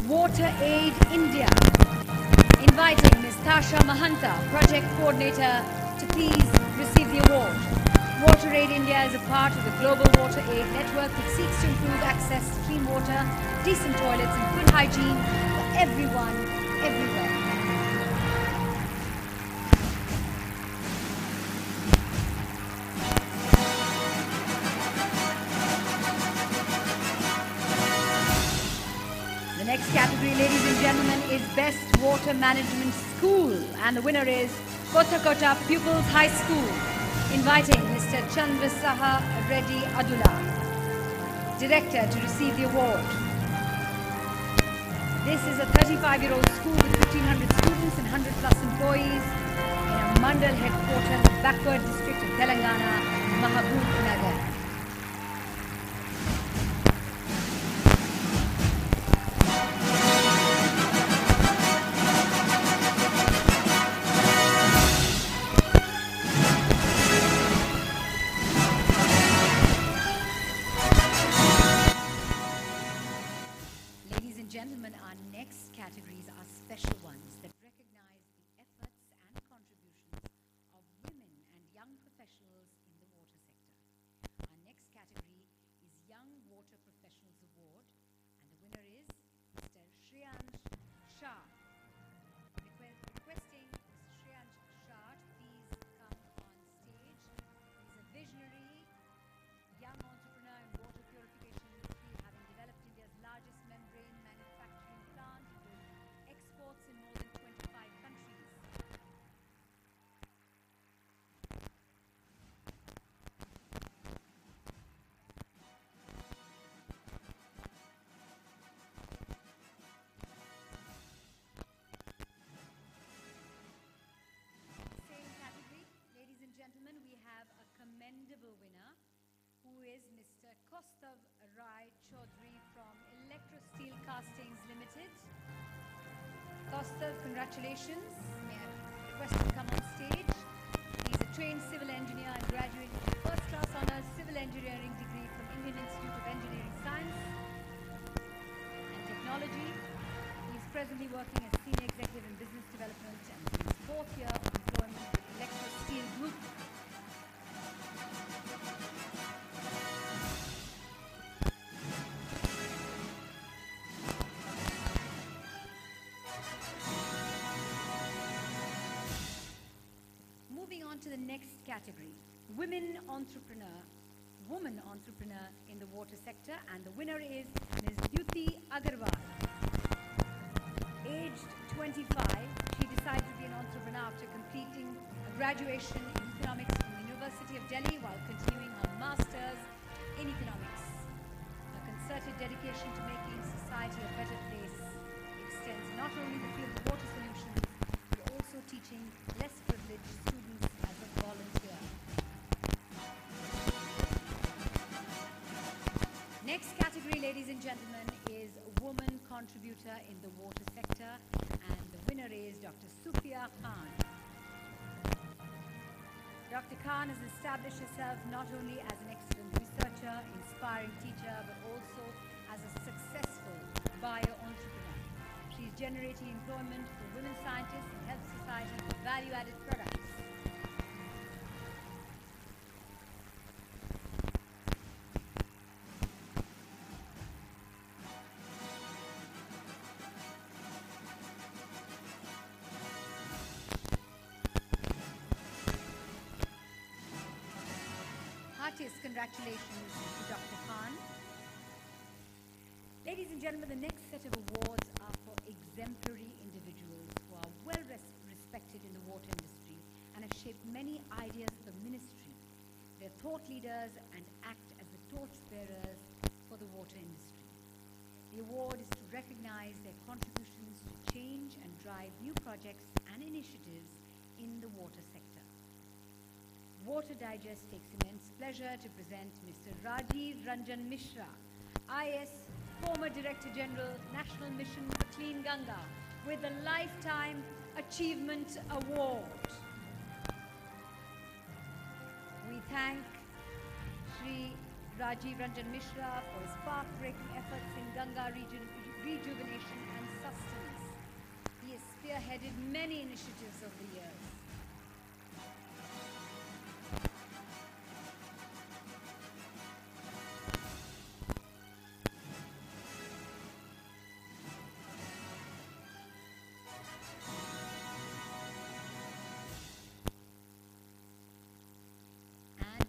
Water Aid India. Inviting Ms. Tasha Mahanta, Project Coordinator, to please receive the award. Water Aid India is a part of the Global Water Aid Network that seeks to improve access to clean water, decent toilets and good hygiene for everyone, everywhere. The next category, ladies and gentlemen, is Best Water Management School, and the winner is Kota Kota Pupils High School. Inviting Mr. Chandrasaha Reddy Adula, Director, to receive the award. This is a 35-year-old school with 1,500 students and 100 plus employees in a Mandal headquarters, backward district of Telangana, Mahabub Nagar. Gentlemen, our next categories are special ones that recognize the efforts and contributions of women and young professionals in the water sector. Our next category is Young Water Professionals Award, and the winner is Mr. Shreyansh Shah. Requesting Mr. Shreyansh Shah to please come on stage. He's a visionary young entrepreneur in water purification industry, having developed India's largest membrane manufacturing plant with exports in more than 25 countries. Chaudhary from Electro Steel Castings Limited. Kaustav, congratulations. May I request you to come on stage. He's a trained civil engineer and graduated with first class honors civil engineering degree from Indian Institute of Engineering Science and Technology. He is presently working as senior executive in business development and is in his fourth year of employment with Electro Steel Group. Moving on to the next category, woman entrepreneur in the water sector, and the winner is Ms. Dyuti Agarwal. Aged 25, she decided to be an entrepreneur after completing a graduation in economics from the University of Delhi while continuing her master's in economics. Her concerted dedication to making society a better place extends not only the field of water solutions, but also teaching less privileged students as a volunteer. Next category, ladies and gentlemen, is woman contributor in the water sector, and the winner is Dr. Sufia Khan. Dr. Khan has established herself not only as an excellent researcher, inspiring teacher, but also as a successful bio-entrepreneur. She is generating employment for women scientists and health society with value-added products. Heartiest congratulations to Dr. Khan. Ladies and gentlemen, the next set of awards are for exemplary individuals who are well respected in the water industry and have shaped many ideas for the ministry. They're thought leaders and act as the torchbearers for the water industry. The award is to recognize their contributions to change and drive new projects and initiatives in the water sector. Water Digest takes immense pleasure to present Mr. Rajiv Ranjan Mishra, IS, former Director General, National Mission for Clean Ganga, with the Lifetime Achievement Award. We thank Shri Rajiv Ranjan Mishra for his path-breaking efforts in Ganga rejuvenation and sustenance. He has spearheaded many initiatives over the years.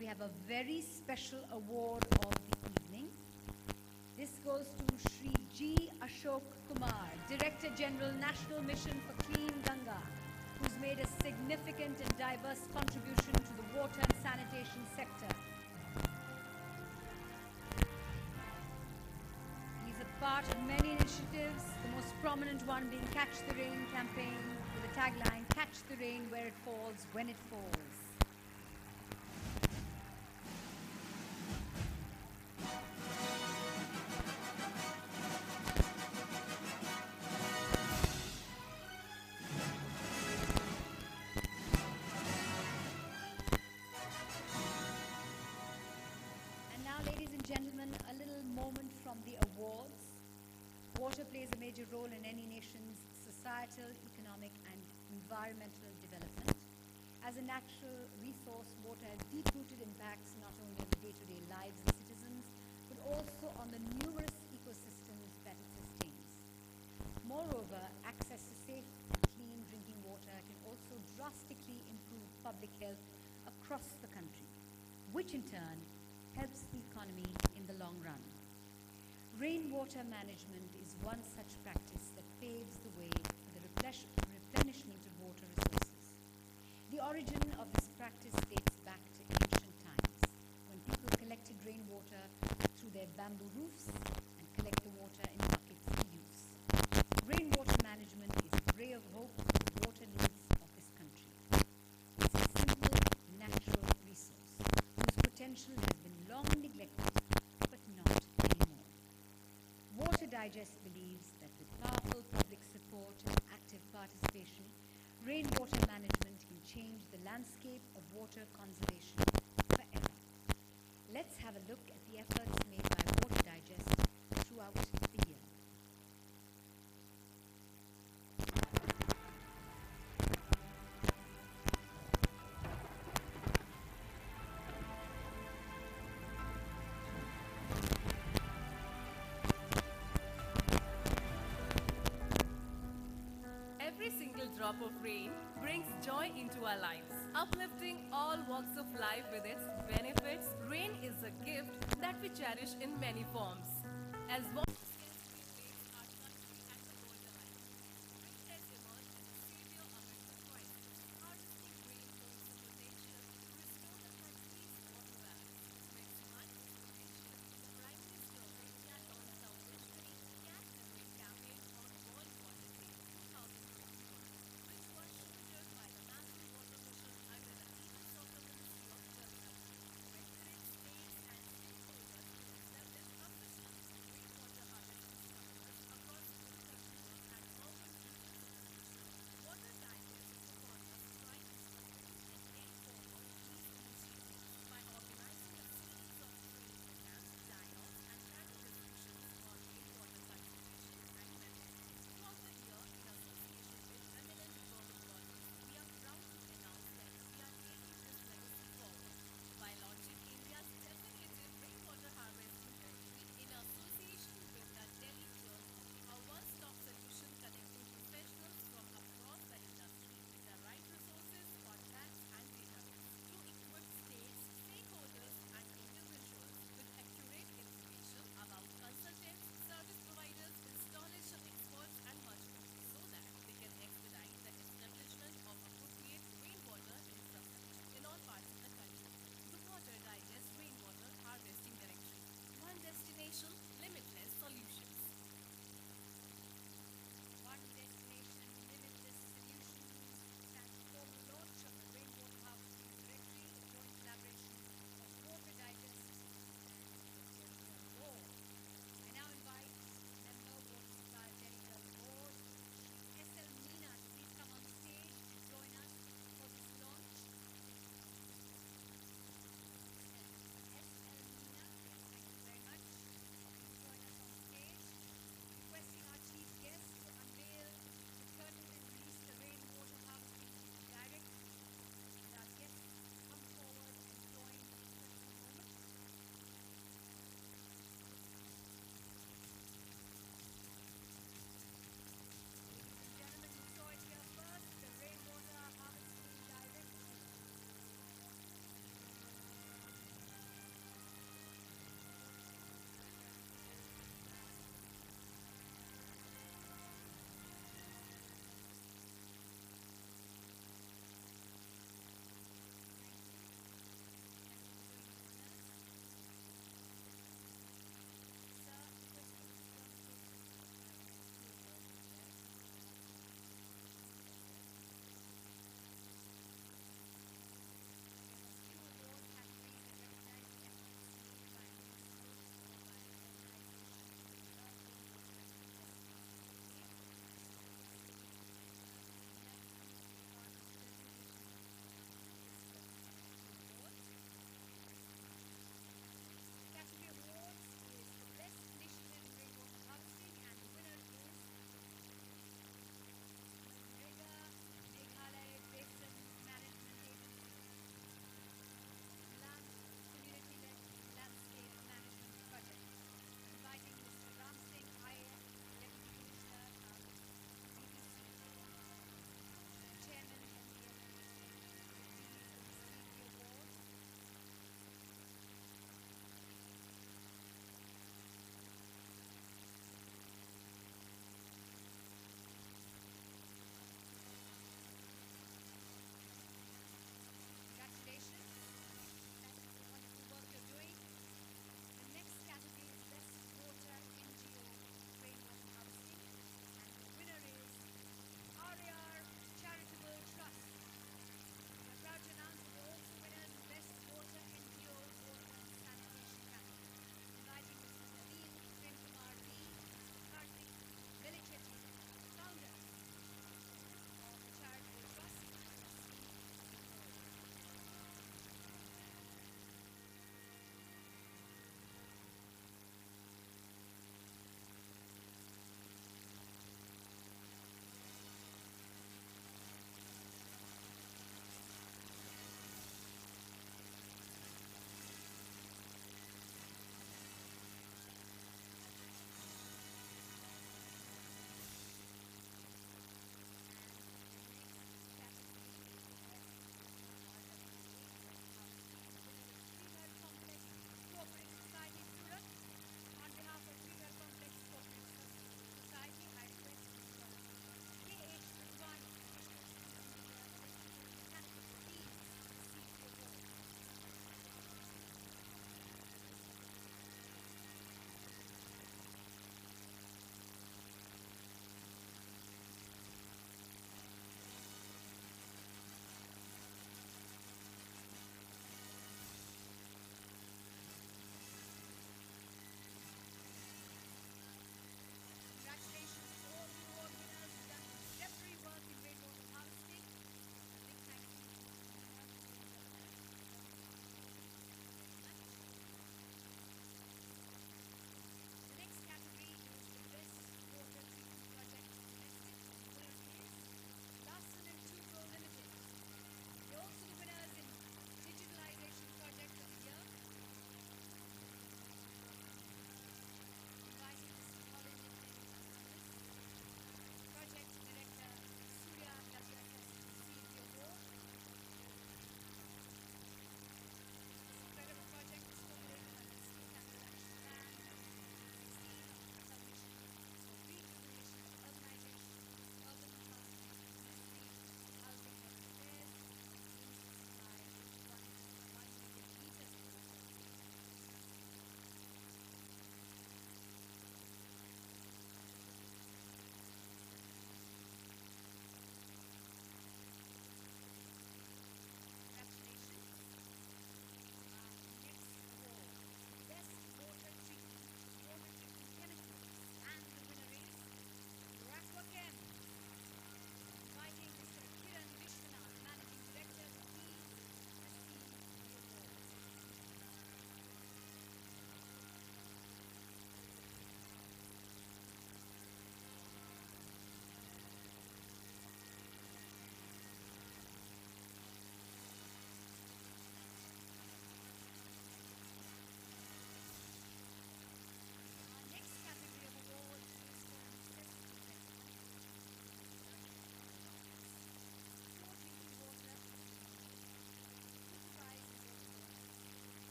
We have a very special award of the evening. This goes to Shri G. Ashok Kumar, Director General, National Mission for Clean Ganga, who's made a significant and diverse contribution to the water and sanitation sector. He's a part of many initiatives, the most prominent one being Catch the Rain campaign with the tagline, "Catch the rain where it falls, when it falls." Gentlemen, a little moment from the awards. Water plays a major role in any nation's societal, economic and environmental development. As a natural resource, water has deep-rooted impacts not only on the day-to-day lives of citizens, but also on the numerous ecosystems that it sustains. Moreover, access to safe and clean drinking water can also drastically improve public health across the country, which in turn helps the economy in the long run. Rainwater management is one such practice that paves the way for the replenishment of water resources. The origin of this practice dates back to ancient times, when people collected rainwater through their bamboo roofs and collect the water in buckets for use. Rainwater management is a ray of hope for the water needs of this country. It's a simple, natural resource whose potential has been long neglected, but not anymore. Digest believes that with powerful public support and active participation, rainwater management can change the landscape of water conservation forever. Let's have a look at the efforts made by Water Digest throughout the year. Every single drop of rain brings joy into our lives, uplifting all walks of life with its benefits. Rain is a gift that we cherish in many forms. As water scarcity makes our country at the borderline, rain has emerged as a savior amid the crisis. Harvesting rain holds the potential to restore the country's water balance. Next month, the Prime Minister of India launched the visionary Catch the Rain campaign on World Water Day 2021, which was shouldered by the National Water Mission under the aegis of the Ministry of Jal Shakti, where states and stakeholders establish official rainwater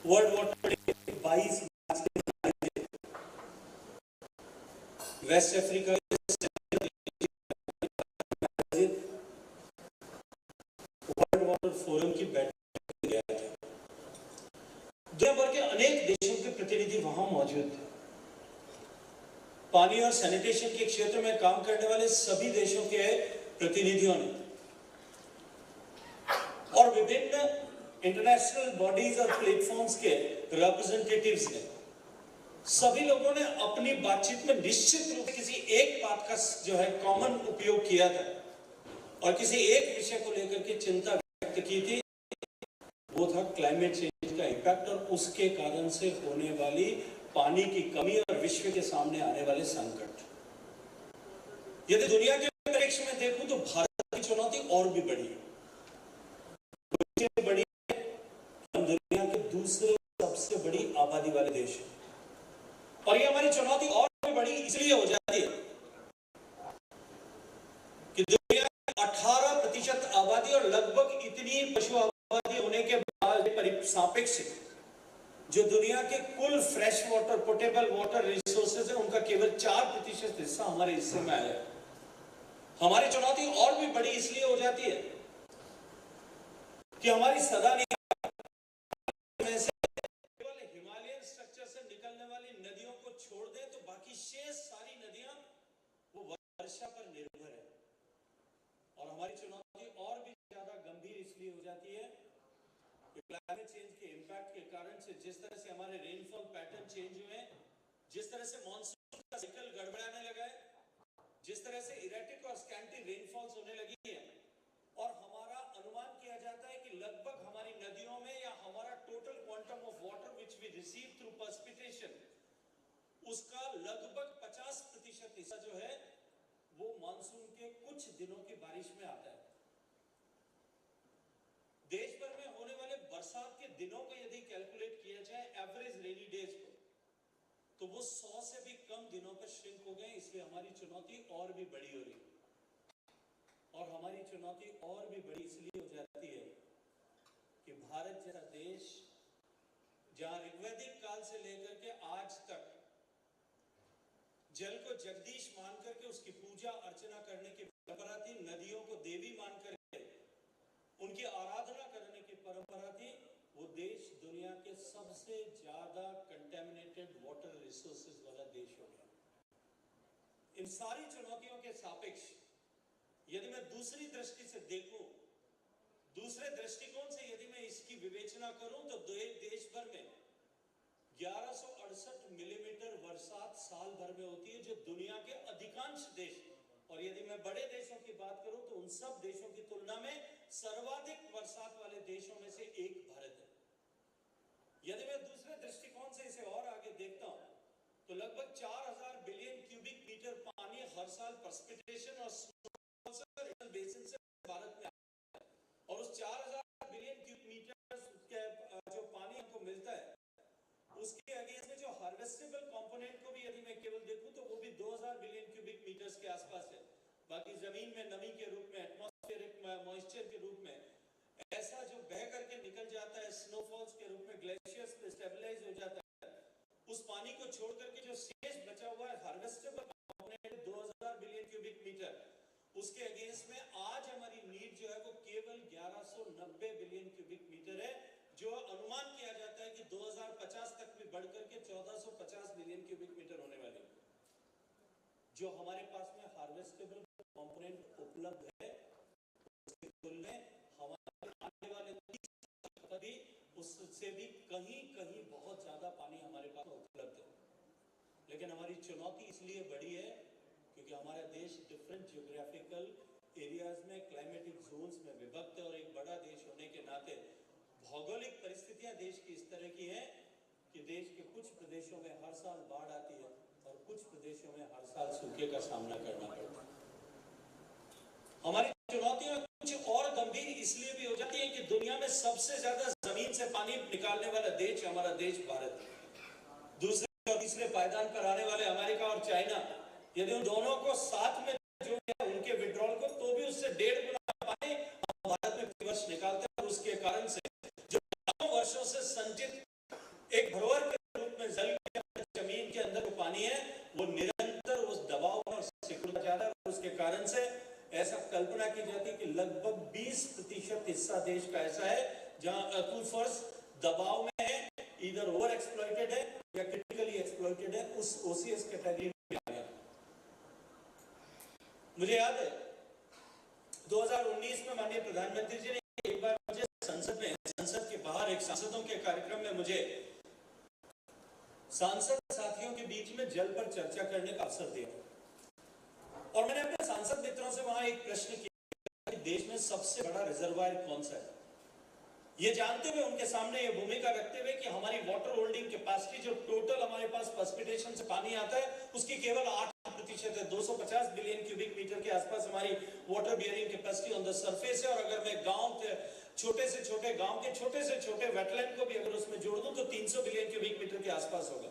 world water day 22 March के West Africa world water forum की बैठक में गया था। दुनिया भर के अनेक देशों के प्रतिनिधि वहां मौजूद थे। पानी और सैनिटेशन के क्षेत्र में काम करने वाले सभी देशों के प्रतिनिधियों ने और विभिन्न इंटरनेशनल बॉडीज और प्लेटफॉर्म्स के रिप्रेजेंटेटिव्स ने, सभी लोगों ने अपनी बातचीत में निश्चित रूप से किसी एक बात का जो है कॉमन उपयोग किया था और किसी एक विषय को लेकर के चिंता व्यक्त की थी। वो था क्लाइमेट चेंज का इम्पैक्ट और उसके कारण से होने वाली पानी की कमी और विश्व के सामने आने वाले संकट। यदि दुनिया के परिप्रेक्ष्य में देखूं तो भारत की चुनौती और भी बड़ी है। बड़ी है, हम दुनिया के दूसरे सबसे बड़ी आबादी वाले देश हैं और ये हमारी चुनौती और भी बड़ी इसलिए हो जाती है कि दुनिया में 18% आबादी और लगभग इतनी पशु आबादी होने के बाद सापेक्ष जो दुनिया के कुल fresh water potable water resources है उनका केवल 4% हिस्सा हमारे हिस्से में आया है। हमारी चुनौती और भी बड़ी इसलिए हो जाती है कि हमारी सदा में से केवल हिमालयन स्ट्रक्चर से निकलने वाली नदियों को छोड़ दें तो बाकी शेष सारी नदियां वो वर्षा पर निर्भर है और हमारी चुनौती और भी ज्यादा गंभीर इसलिए हो जाती है कि क्लाइमेट चेंज के इंपैक्ट के कारण से जिस तरह से हमारे रेनफॉल पैटर्न चेंज हुए, जिस तरह से मॉनसून का साइकिल गड़बड़ाने लगा है, जिस तरह से इरेटिक और स्कैंटी रेनफॉल्स होने लगी है और हमारा अनुमान किया जाता है कि लगभग हमारी नदियों में या हमारा total quantum of water which we receive through precipitation उसका लगभग 50% हिस्सा जो है वो मानसून के कुछ दिनों की बारिश में आता है। देश भर में होने वाले बरसात के दिनों को यदि कैलकुलेट किया जाए एवरेज रेनी डेज को तो वो 100 से भी कम दिनों पर श्रिंक हो गए। इसलिए हमारी चुनौती और भी बड़ी हो रही है और हमारी चुनौती और भी बड़ी इसलिए हो जाती है कि भारत जैसा देश जहां ऋग्वैदिक काल से लेकर के आज तक जल को जगदीश मान करके उसकी पूजा अर्चना करने की परंपरा थी, नदियों को देवी मान करके उनकी आराधना करने की परंपरा थी, वो देश दुनिया के सबसे ज्यादा कंटेमिनेटेड वाटर रिसोर्सेज वाला देश हो गया। इन सारी चुनौतियों के सापेक्ष यदि मैं दूसरी दृष्टि से देखूं, दूसरे दृष्टिकोण से यदि मैं इसकी विवेचना करूं तो देश भर में 1168 मिलीमीटर बरसात साल भर में होती है, जो दुनिया के अधिकांश देश और यदि मैं बड़े देशों की बात करूं तो उन सब देशों की तुलना में सर्वाधिक बरसात वाले देशों में से एक भारत है। यदि मैं दूसरे दृष्टिकोण से इसे और आगे देखता हूं तो लगभग 4000 बिलियन क्यूबिक मीटर पानी हर साल प्रेसिपिटेशन और बेसिन से भारत में आता है और उस 4000 बिलियन क्यूबिक मीटर जो पानी हमको मिलता है उसके अगेंस्ट में जो हार्वेस्टेबल कंपोनेंट को भी यदि मैं केवल देखूं तो वो भी 2000 बिलियन क्यूबिक मीटर्स के आसपास है। बाकी जमीन में नमी के रूप में, एटमॉस्फेरिक मॉइस्चर के रूप में ऐसा जो बह करके निकल जाता है स्नोफॉल्स के रूप में, ग्लेशियर्स पे स्टेबलाइज हो जाता है, उस पानी को छोड़ करके जो शेष बचा हुआ है हार्वेस्टेबल कंपोनेंट 2000 बिलियन क्यूबिक मीटर, उसके अगेंस्ट में आज हमारी नीड जो है वो केवल 1190 बिलियन क्यूबिक मीटर है, जो अनुमान किया जाता है कि 2050 तक भी बढ़कर के 1450 बिलियन क्यूबिक मीटर होने वाली है। जो हमारे पास में हार्वेस्टेबल कंपोनेंट उपलब्ध है उसकी तुलना में हमारे आने वाले 30 साल भी उससे भी कहीं बहुत ज्यादा पानी हमारे पास उपलब्ध है। लेकिन हमारी चुनौती इसलिए बड़ी है क्योंकि हमारा देश डिफरेंट जियोग्राफिकल एरियाज में क्लाइमेटिक जोन्स में विभक्त है और एक बड़ा देश होने के नाते भौगोलिक परिस्थितियां देश की इस तरह की हैं कि देश के कुछ प्रदेशों में हर साल बाढ़ आती है और कुछ प्रदेशों में हर साल सूखे का सामना करना पड़ता है। हमारी चुनौतियां कुछ और गंभीर इसलिए भी हो जाती है कि दुनिया में सबसे ज्यादा जमीन से पानी निकालने वाला देश हमारा देश भारत है। दूसरे और तीसरे पायदान पर आने वाले अमेरिका और चाइना, यदि उन दोनों को साथ में जो उनके विड्रॉल को तो भी उससे 1.5 गुना पानी हम भारत में प्रतिवर्ष निकालते हैं और उसके कारण से जो वर्षों से संचित ऐसा कल्पना की जाती है कि लगभग 20% हिस्सा देश का ऐसा है जहां एक्वीफर्स दबाव में है, इधर ओवर एक्सप्लॉइटेड है या क्रिटिकली एक्सप्लॉइटेड है, उस ओसीएस कैटेगरी में आ गया। मुझे याद है 2019 में माननीय प्रधानमंत्री जी ने एक बार मुझे संसद के बाहर एक सांसदों के कार्यक्रम में मुझे सांसद साथियों के बीच में जल पर चर्चा करने का अवसर दिया और मैंने अपने सांसद मित्रों से वहां एक प्रश्न किया कि देश में सबसे बड़ा रिजर्वायर कौन सा है, ये जानते हुए उनके सामने ये भूमिका रखते हुए कि हमारी वाटर होल्डिंग कैपेसिटी जो टोटल हमारे पास प्रेसिपिटेशन से पानी आता है उसकी केवल 8% है। 250 बिलियन क्यूबिक मीटर के आसपास हमारी water bearing capacity on the surface है और अगर मैं गांव के छोटे से छोटे वेटलैंड को भी अगर उसमें जोड़ दूं तो 300 बिलियन क्यूबिक मीटर के आसपास होगा।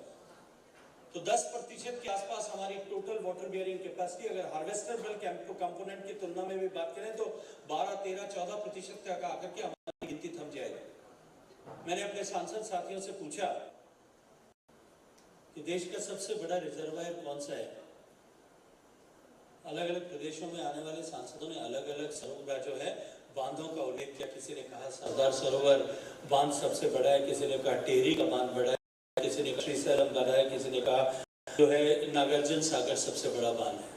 तो 10% के आसपास हमारी टोटल वाटर बियरिंग कैपेसिटी, अगर हार्वेस्टेबल कंपोनेंट की तुलना में भी बात करें तो 12, 13, 14% तक आकर के हमारी गिनती थम जाएगी। मैंने अपने सांसद साथियों से पूछा कि देश का सबसे बड़ा रिजर्वायर कौन सा है। अलग अलग प्रदेशों में आने वाले सांसदों ने अलग अलग सरोवर जो है बांधों का उल्लेख किया। किसी ने कहा सरदार सरोवर बांध सबसे बड़ा है, किसी ने कहा टेहरी का बांध बड़ा है, किसी ने कहा श्रीशैलम बड़ा है, किसी ने कहा जो है नागार्जुन सागर सबसे बड़ा बांध है।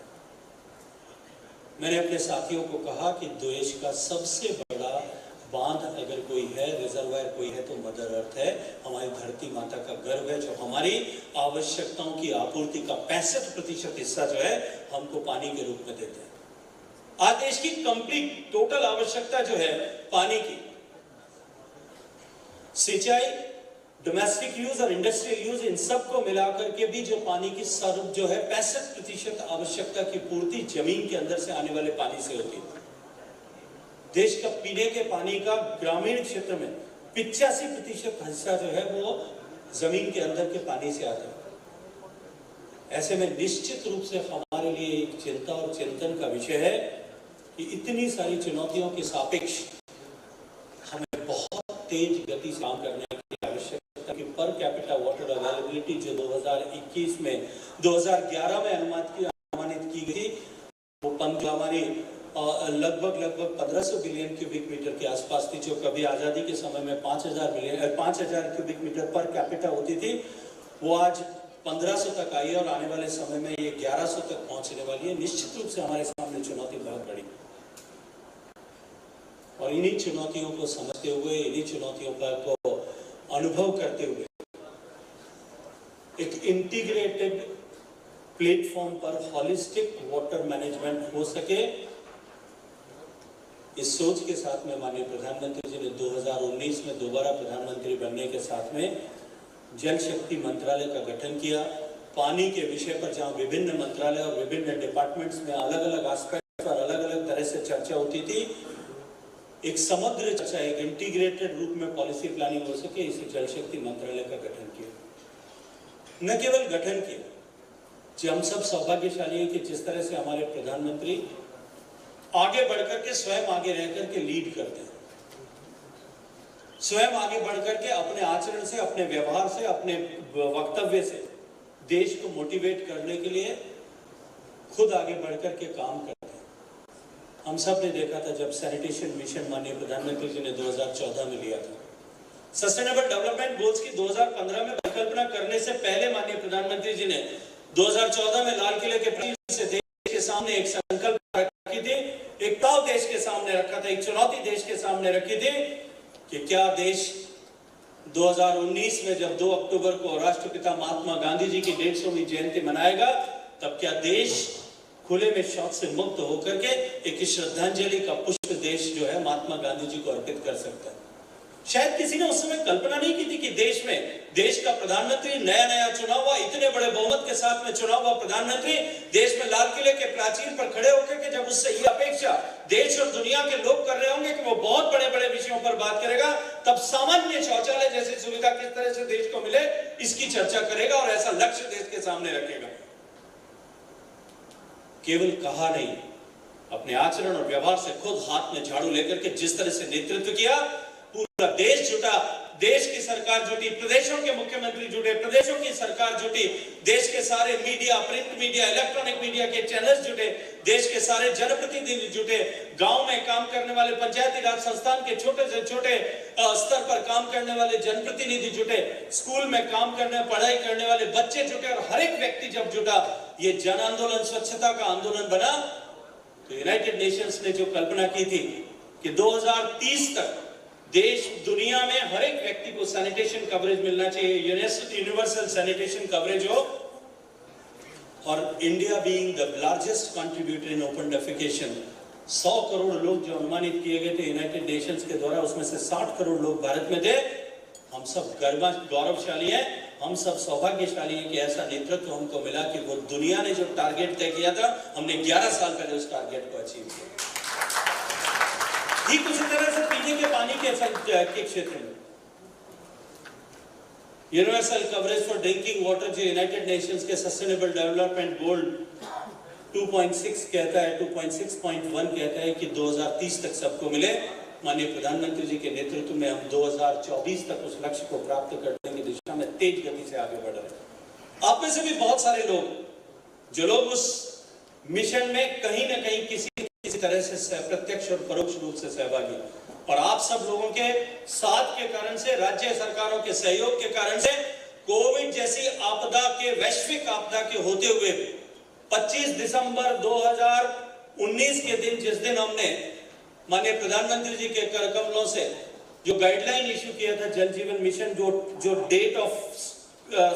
मैंने अपने साथियों को कहा कि देश का सबसे बड़ा बांध अगर कोई है, रिजर्वायर कोई है तो मदर अर्थ है, हमारी धरती माता का गर्व है जो हमारी आवश्यकताओं की आपूर्ति का 65% हिस्सा जो है हमको पानी के रूप में देते हैं। आज देश की कंप्लीट टोटल आवश्यकता जो है पानी की, सिंचाई, डोमेस्टिक यूज और इंडस्ट्रियल यूज, इन सब को मिलाकर के भी जो पानी की सर्व जो है 65% आवश्यकता की पूर्ति जमीन के अंदर से आने वाले पानी से होती है। देश का पीने के पानी का ग्रामीण क्षेत्र में 85% हिस्सा जो है वो जमीन के अंदर के पानी से आता है। ऐसे में निश्चित रूप से हमारे लिए एक चिंता और चिंतन का विषय है कि इतनी सारी चुनौतियों के सापेक्ष हमें बहुत तेज गति से काम करने की आवश्यकता है कि पर कैपिटा वाटर अवेलेबिलिटी जो 2021 में 2011 में अनुमानित की गई वो हमारी लगभग 1500 बिलियन क्यूबिक मीटर के आसपास थी, जो कभी आज़ादी के समय में 5000 क्यूबिक मीटर पर कैपिटा होती थी, वो आज 1500 तक आई है और आने वाले समय में ये 1100 तक पहुंचने वाली है। निश्चित रूप से हमारे सामने चुनौती बहुत बड़ी और इन्हीं चुनौतियों को समझते हुए, इन्हीं चुनौतियों को अनुभव करते हुए एक इंटीग्रेटेड प्लेटफॉर्म पर हॉलिस्टिक वाटर मैनेजमेंट हो सके, इस सोच के साथ में माननीय प्रधानमंत्री जी ने 2019 में दोबारा प्रधानमंत्री बनने के साथ में जल शक्ति मंत्रालय का गठन किया। पानी के विषय पर जहां विभिन्न मंत्रालय और विभिन्न डिपार्टमेंट्स में अलग अलग एस्पेक्ट पर अलग अलग तरह से चर्चा होती थी, एक समग्र चर्चा, एक इंटीग्रेटेड रूप में पॉलिसी प्लानिंग हो सके, इसे जल शक्ति मंत्रालय का गठन किया। न केवल गठन किया, जो हम सब सौभाग्यशाली हैं कि जिस तरह से हमारे प्रधानमंत्री आगे बढ़कर के स्वयं आगे रहकर के लीड करते हैं, स्वयं आगे बढ़कर के अपने आचरण से, अपने व्यवहार से, अपने वक्तव्य से देश को मोटिवेट करने के लिए खुद आगे बढ़कर के काम करते हैं। हम सब ने देखा था जब सैनिटेशन मिशन माननीय प्रधानमंत्री जी ने 2014 में लिया था, सस्टेनेबल डेवलपमेंट गोल्स की 2015 में परिकल्पना करने से पहले माननीय प्रधानमंत्री जी ने 2014 में लाल किले के प्राचीर से देश के सामने एक संकल्प रखी थी, एक ताव देश के सामने रखा था, एक चुनौती देश के सामने रखी थी कि क्या देश 2019 में जब 2 अक्टूबर को राष्ट्रपिता महात्मा गांधी जी की 150वीं जयंती मनाएगा, तब क्या देश खुले में शौच से मुक्त होकर के एक श्रद्धांजलि का पुष्प देश जो है महात्मा गांधी जी को अर्पित कर सकता है। शायद किसी ने उस समय कल्पना नहीं की थी कि देश में देश का प्रधानमंत्री नया चुना हुआ, इतने बड़े बहुमत के साथ में चुना हुआ प्रधानमंत्री देश में लाल किले के प्राचीर पर खड़े होकर के जब उससे ये अपेक्षा देश और दुनिया के लोग कर रहे होंगे कि वो बहुत बड़े बड़े विषयों पर बात करेगा, तब सामान्य शौचालय जैसी सुविधा किस तरह से देश को मिले इसकी चर्चा करेगा और ऐसा लक्ष्य देश के सामने रखेगा। केवल कहा नहीं, अपने आचरण और व्यवहार से खुद हाथ में झाड़ू लेकर के जिस तरह से नेतृत्व किया, पूरा देश जुटा देश की सरकार जुटी, प्रदेशों के मुख्यमंत्री जुटे, प्रदेशों की सरकार जुटी, देश के सारे media, print media, electronic media के चैनल्स जुटे, देश के सारे जनप्रतिनिधि जुटे, गांव में काम करने वाले पंचायती राज संस्थान के छोटे से छोटे स्तर पर काम करने वाले जनप्रतिनिधि जुटे, स्कूल में काम करने पढ़ाई करने वाले बच्चे जुटे, और हर एक व्यक्ति जब जुटा, ये जन आंदोलन स्वच्छता का आंदोलन बना। तो यूनाइटेड नेशंस ने जो कल्पना की थी कि 2030 तक देश दुनिया में हर एक व्यक्ति को सैनिटेशन कवरेज मिलना चाहिए, यूनिवर्सल सैनिटेशन कवरेज हो, और India being the largest contributor in open defecation, 100 crore लोग जो अनुमानित किए गए थे यूनाइटेड नेशंस के द्वारा, उसमें से 60 करोड़ लोग भारत में थे। हम सब गौरवशाली हैं, हम सब सौभाग्यशाली हैं कि ऐसा नेतृत्व हमको मिला कि वो दुनिया ने जो टारगेट तय किया था, हमने 11 साल पहले उस टारगेट को अचीव किया। ठीक उसी तरह से पीने के पानी के क्षेत्र में universal coverage for drinking water जो यूनाइटेड नेशंस के सस्टेनेबल डेवलपमेंट गोल 2.6 कहता है, 2.6.1 कहता है कि 2030 तक सबको मिले। माननीय प्रधानमंत्री जी के नेतृत्व में हम 2024 तक उस लक्ष्य को प्राप्त करने की दिशा में तेज गति से आगे बढ़ रहे हैं। आप में से भी बहुत सारे लोग जो लोग उस मिशन में कहीं ना कहीं किसी तरह से प्रत्यक्ष और परोक्ष रूप से सहभागी, और आप सब लोगों के साथ के कारण से, राज्य सरकारों के सहयोग के कारण से, कोविड जैसी आपदा के, वैश्विक आपदा के होते हुए 25 दिसंबर 2019 के दिन, जिस दिन हमने माननीय प्रधानमंत्री जी के कर कमलों से जो गाइडलाइन इश्यू किया था जल जीवन मिशन, जो डेट ऑफ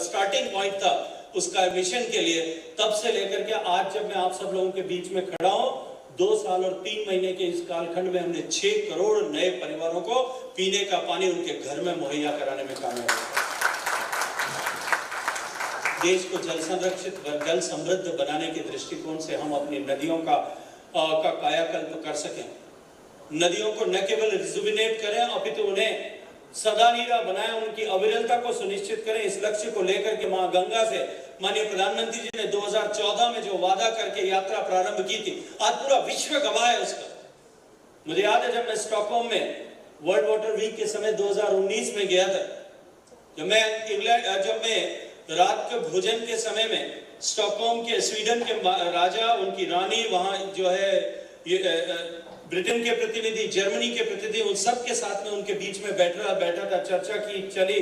स्टार्टिंग पॉइंट था उसका मिशन के लिए, तब से लेकर के आज जब मैं आप सब लोगों के बीच में खड़ा हूं, 2 साल और 3 महीने के इस कालखंड में हमने 6 करोड़ नए परिवारों को पीने का पानी उनके घर में मुहैया कराने में कामयाब हुए। देश को जल संरक्षित, जल समृद्ध बनाने के दृष्टिकोण से हम अपनी नदियों का कायाकल्प कर सकें, नदियों को न केवल रिजुविनेट करें अपितु उन्हें सदा नीरा बनाएं, उनकी अविरलता को सुनिश्चित करें। इस लक्ष्य को लेकर के मां गंगा से माननीय प्रधानमंत्री जी ने 2014 में जो वादा करके यात्रा प्रारंभ की थी, आज पूरा विश्व गवाह है उसका। मुझे याद है जब मैं स्टॉकहोम में वर्ल्ड वाटर वीक के समय 2019 में गया था, जब मैं रात के भोजन के समय में स्टॉकहोम के, स्वीडन के राजा, उनकी रानी, वहां जो है ब्रिटेन के प्रतिनिधि, जर्मनी के प्रतिनिधि, उन सब के साथ में उनके बीच में बैठा था, चर्चा की चली,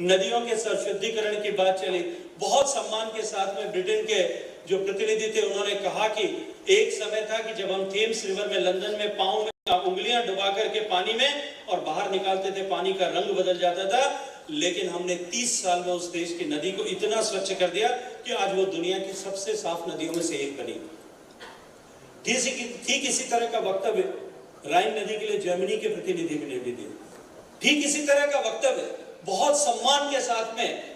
नदियों के शुद्धिकरण की बात चली। बहुत सम्मान के साथ में ब्रिटेन के जो प्रतिनिधि थे उन्होंने कहा कि एक समय था कि जब हम थेम्स रिवर में लंदन में पांव में उंगलियां डुबा करके पानी में और बाहर निकालते थे, पानी का रंग बदल जाता था, लेकिन हमने 30 साल में उस देश की नदी को इतना स्वच्छ कर दिया कि आज वो दुनिया की सबसे साफ नदियों में से एक बनी। ठीक इसी तरह का वक्तव्य राइन नदी के लिए जर्मनी के प्रतिनिधि ने भी दिया। ठीक इसी तरह का वक्तव्य बहुत सम्मान के साथ में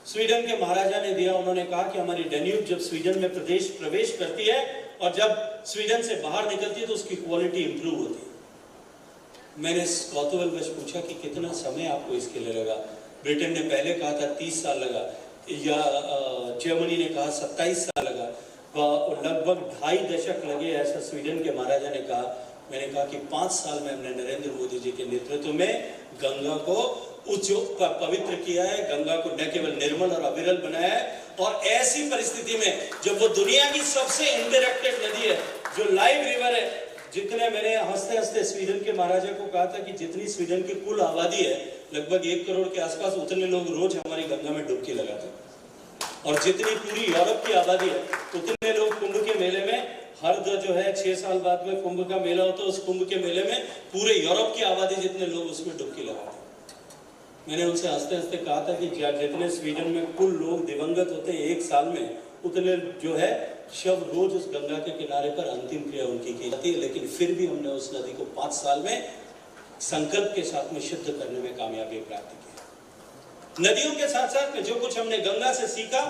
स्वीडन के महाराजा ने दिया। उन्होंने कहा कि हमारी डेन्यूब जब स्वीडन में प्रवेश करती है और जब स्वीडन से बाहर निकलती है तो उसकी क्वालिटी इंप्रूव होती है। मैंने कौतूहलवश पूछा कि कितना समय आपको इसके लिए लगा। ब्रिटेन ने पहले कहा था 30 साल लगा, या जर्मनी ने कहा 27 साल लगा, लगभग 2.5 दशक लगे, ऐसा स्वीडन के महाराजा ने कहा। मैंने कहा कि 5 साल में हमने नरेंद्र मोदी जी के नेतृत्व में गंगा को पवित्र किया है, गंगा को न केवल निर्मल और अविरल बनाया है। और ऐसी परिस्थिति में जब वो दुनिया की सबसे इंडायरेक्टेड नदी है, जो लाइव रिवर है, जितने, मैंने हंसते हंसते स्वीडन के महाराजा को कहा था कि जितनी स्वीडन की कुल आबादी है लगभग 1 करोड़ के आसपास, उतने लोग रोज हमारी गंगा में डुबकी लगाते हैं। और जितनी पूरी यूरोप की आबादी है उतने लोग कुंभ के मेले में, हर जो है 6 साल बाद में कुंभ का मेला होता है, उस कुंभ के मेले में पूरे यूरोप की आबादी जितने लोग उसमें डुबकी लगाते हैं। मैंने उनसे हंसते हंसते कहा था कि जितने स्वीडन में कुल लोग दिवंगत होते हैं 1 साल में, उतने जो है शव रोज उस गंगा के किनारे पर अंतिम क्रिया उनकी की जाती है। लेकिन फिर भी हमने उस नदी को 5 साल में संकल्प के साथ में शुद्ध करने में कामयाबी प्राप्त की। नदियों के साथ साथ में जो कुछ हमने गंगा से सीखा,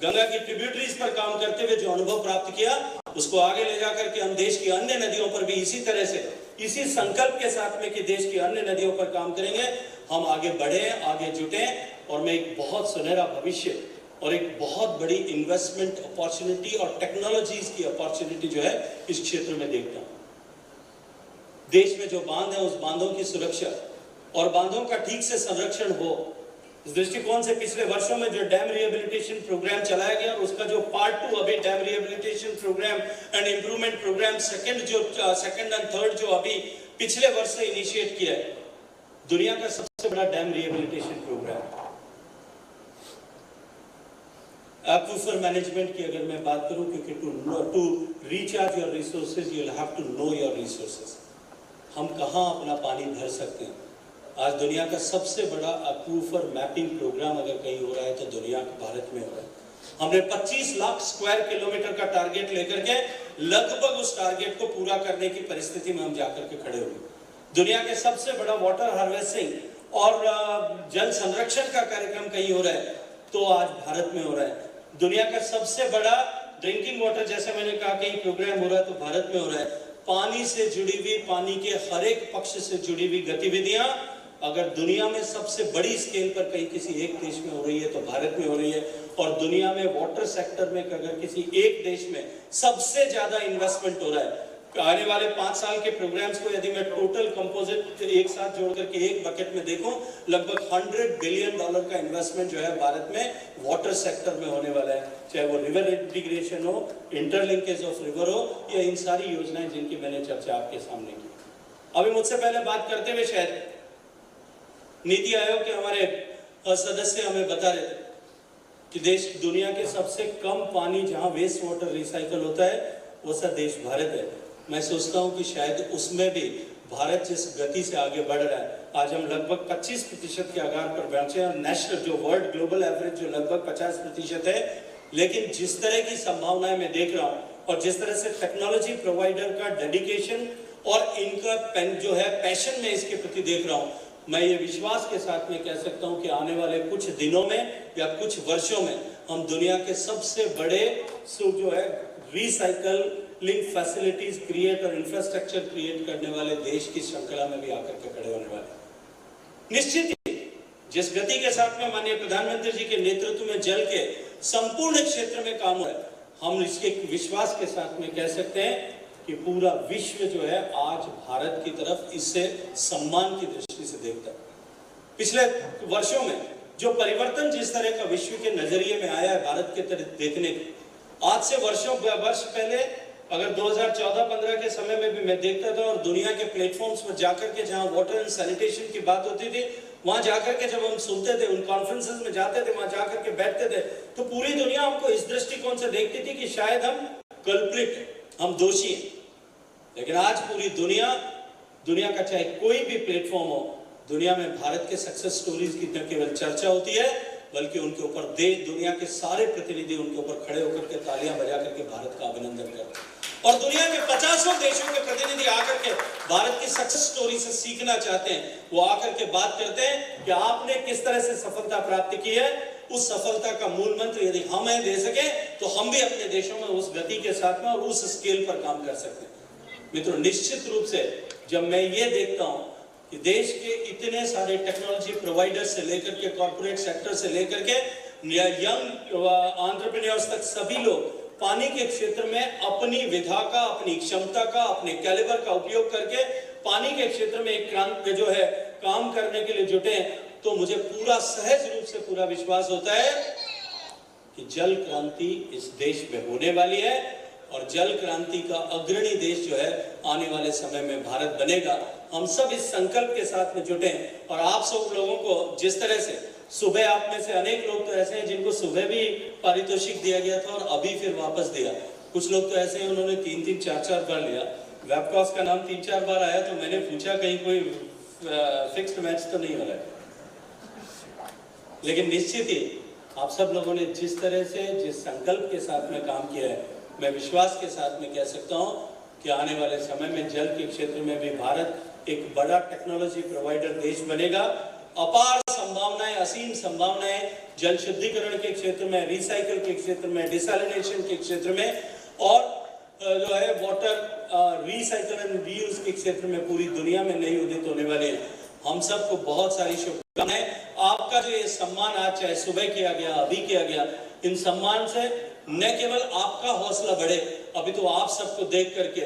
गंगा की ट्रिब्यूटरीज पर काम करते हुए जो अनुभव प्राप्त किया, उसको आगे ले जाकर के हम देश की अन्य नदियों पर भी इसी तरह से, इसी संकल्प के साथ में कि देश की अन्य नदियों पर काम करेंगे, हम आगे बढ़े, आगे जुटे। और मैं एक बहुत सुनहरा भविष्य और एक बहुत बड़ी इन्वेस्टमेंट अपॉर्चुनिटी और टेक्नोलॉजीज की अपॉर्चुनिटी जो है इस क्षेत्र में देखता हूं। देश में जो बांध है, उस बांधों की सुरक्षा, और बांधों का ठीक से संरक्षण हो। इस दृष्टिकोण से पिछले वर्षों में जो डैम रिहेबिलिटेशन प्रोग्राम चलाया गया, उसका जो पार्ट 2 अभी dam rehabilitation programme and improvement programme second and third जो अभी पिछले वर्ष से इनिशिएट किया है, दुनिया का सबसे बड़ा dam rehabilitation programme. Aquifer management की अगर मैं बात करूं, क्योंकि to recharge your resources you will have to know your resources. हम कहां अपना पानी भर सकते हैं। आज दुनिया का सबसे बड़ा एक्विफर मैपिंग प्रोग्राम अगर कहीं हो रहा है तो दुनिया भारत में हो रहा है। हमने 25 लाख स्क्वायर किलोमीटर का टारगेट लेकर के लगभग उस टारगेट को पूरा करने की परिस्थिति में हम जाकर के खड़े हुए। दुनिया के सबसे बड़ा वाटर हार्वेस्टिंग और जल संरक्षण का कार्यक्रम कहीं हो रहा है तो आज भारत में हो रहा है। दुनिया का सबसे बड़ा ड्रिंकिंग वाटर, जैसे मैंने कहा, कहीं प्रोग्राम हो रहा है तो भारत में हो रहा है। पानी से जुड़ी हुई, पानी के हर एक पक्ष से जुड़ी हुई गतिविधियां अगर दुनिया में सबसे बड़ी स्केल पर कहीं किसी एक देश में हो रही है तो भारत में हो रही है। और दुनिया में वाटर सेक्टर में अगर किसी एक देश में सबसे ज्यादा इन्वेस्टमेंट हो रहा है, आने वाले 5 साल के प्रोग्राम्स को यदि मैं टोटल कंपोजिट एक साथ जोड़ करके एक बकेट में देखूं, लगभग $100 बिलियन का इन्वेस्टमेंट जो है भारत में वाटर सेक्टर में होने वाला है। चाहे वो रिवर इंटीग्रेशन हो, इंटरलिंकेज ऑफ रिवर हो, या इन सारी योजनाएं जिनकी मैंने चर्चा आपके सामने की। अभी मुझसे पहले बात करते हुए शायद नीति आयोग के हमारे सदस्य हमें बता रहे थे कि देश दुनिया के सबसे कम पानी जहां वेस्ट वाटर रिसाइकल होता है वो सा देश भारत है। मैं सोचता हूं कि शायद उसमें भी भारत जिस गति से आगे बढ़ रहा है, आज हम लगभग 25% के आधार पर पहुंचे हैं। नेशनल जो वर्ल्ड ग्लोबल एवरेज जो लगभग 50% है, लेकिन जिस तरह की संभावनाएं मैं देख रहा हूं और जिस तरह से टेक्नोलॉजी प्रोवाइडर का डेडिकेशन और इनका जो है पैशन में इसके प्रति देख रहा हूं, मैं ये विश्वास के साथ में कह सकता हूं कि आने वाले कुछ दिनों में या कुछ वर्षों में हम दुनिया के सबसे बड़े जो है रिसाइकलिंग फैसिलिटीज क्रिएट और इंफ्रास्ट्रक्चर क्रिएट करने वाले देश की श्रृंखला में भी आकर के खड़े होने वाले। निश्चित ही जिस गति के साथ में माननीय प्रधानमंत्री जी के नेतृत्व में जल के संपूर्ण क्षेत्र में काम हो रहा है, हम इसके विश्वास के साथ में कह सकते हैं कि पूरा विश्व जो है आज भारत की तरफ इससे सम्मान की दृष्टि से देखता है। पिछले वर्षों में जो परिवर्तन जिस तरह का विश्व के नजरिए में आया है भारत के तरफ देखने के, आज से वर्ष पहले अगर 2014-15 के समय में भी मैं देखता था और दुनिया के प्लेटफॉर्म्स पर जाकर के जहां वाटर एंड सैनिटेशन की बात होती थी, वहां जाकर के जब हम सुनते थे, उन कॉन्फ्रेंसेस में जाते थे, वहां जाकर के बैठते थे, तो पूरी दुनिया हमको इस दृष्टिकोण से देखती थी कि शायद हम कल्प्रिट, हम दोषी हैं। लेकिन आज पूरी दुनिया का चाहे कोई भी प्लेटफॉर्म हो, दुनिया में भारत के सक्सेस स्टोरीज की न केवल चर्चा होती है बल्कि उनके ऊपर दुनिया के सारे प्रतिनिधि उनके ऊपर खड़े होकर के तालियां बजा करके भारत का अभिनंदन करते हैं। और दुनिया के 50 देशों के प्रतिनिधि आकर के भारत की सक्सेस स्टोरी से सीखना चाहते हैं। वो आकर के बात करते हैं कि आपने किस तरह से सफलता प्राप्त की है। उस सफलता का मूल मंत्र यदि हमें दे सके तो हम भी अपने देशों में उस गति के साथ में और उस स्केल पर काम कर सकते हैं। मित्रों, निश्चित रूप से जब मैं ये देखता हूं कि देश के इतने सारे टेक्नोलॉजी प्रोवाइडर से लेकर के कॉर्पोरेट सेक्टर से लेकर के यंग एंटरप्रेन्योर्स तक सभी लोग पानी के क्षेत्र में अपनी विधा का, अपनी क्षमता का, अपने कैलिबर का उपयोग करके पानी के क्षेत्र में एक क्रांति जो है काम करने के लिए जुटे हैं, तो मुझे पूरा सहज रूप से पूरा विश्वास होता है कि जल क्रांति इस देश में होने वाली है और जल क्रांति का अग्रणी देश जो है आने वाले समय में भारत बनेगा। हम सब इस संकल्प के साथ में जुटे हैं। और आप सब लोगों को जिस तरह से सुबह, आप में से अनेक लोग तो ऐसे हैं जिनको सुबह भी पारितोषिक दिया गया था और अभी फिर वापस दिया। कुछ लोग तो ऐसे हैं उन्होंने 3-3, 4-4 बार लिया। वेबकॉस का नाम 3-4 बार आया तो मैंने पूछा कहीं कोई फिक्स्ड मैच तो नहीं हो रहा है। लेकिन निश्चित ही आप सब लोगों ने जिस तरह से, जिस संकल्प के साथ में काम किया है, मैं विश्वास के साथ में कह सकता हूं कि आने वाले समय में जल के क्षेत्र में भी भारत एक बड़ा टेक्नोलॉजी प्रोवाइडर देश बनेगा। अपार संभावनाएं, असीम संभावनाएं जल शुद्धिकरण के क्षेत्र में, रिसाइकल के क्षेत्र में, डिसैलिनेशन के क्षेत्र में और जो है वाटर रिसाइकल एंड रीयूज के क्षेत्र में पूरी दुनिया में नई उदित होने वाली है। हम सबको बहुत सारी शुभकामनाएं। आपका जो ये सम्मान आज चाहे सुबह किया गया, अभी किया गया, इन सम्मान से न केवल आपका हौसला बढ़े, अभी तो आप सबको देख करके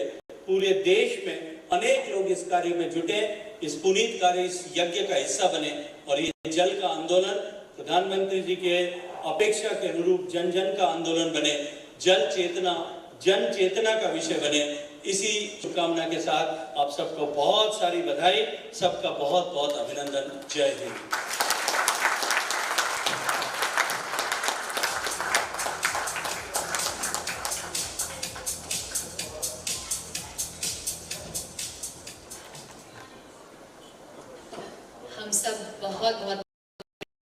पूरे देश में अनेक लोग इस कार्य में जुटे। इस पुनीत कार्य, इस यज्ञ का हिस्सा बने और ये जल का आंदोलन प्रधानमंत्री जी के अपेक्षा के अनुरूप जन जन का आंदोलन बने, जल चेतना जन चेतना का विषय बने। इसी शुभकामना के साथ आप सबको बहुत सारी बधाई, सबका बहुत बहुत अभिनंदन। जय हिंद। हम सब बहुत बहुत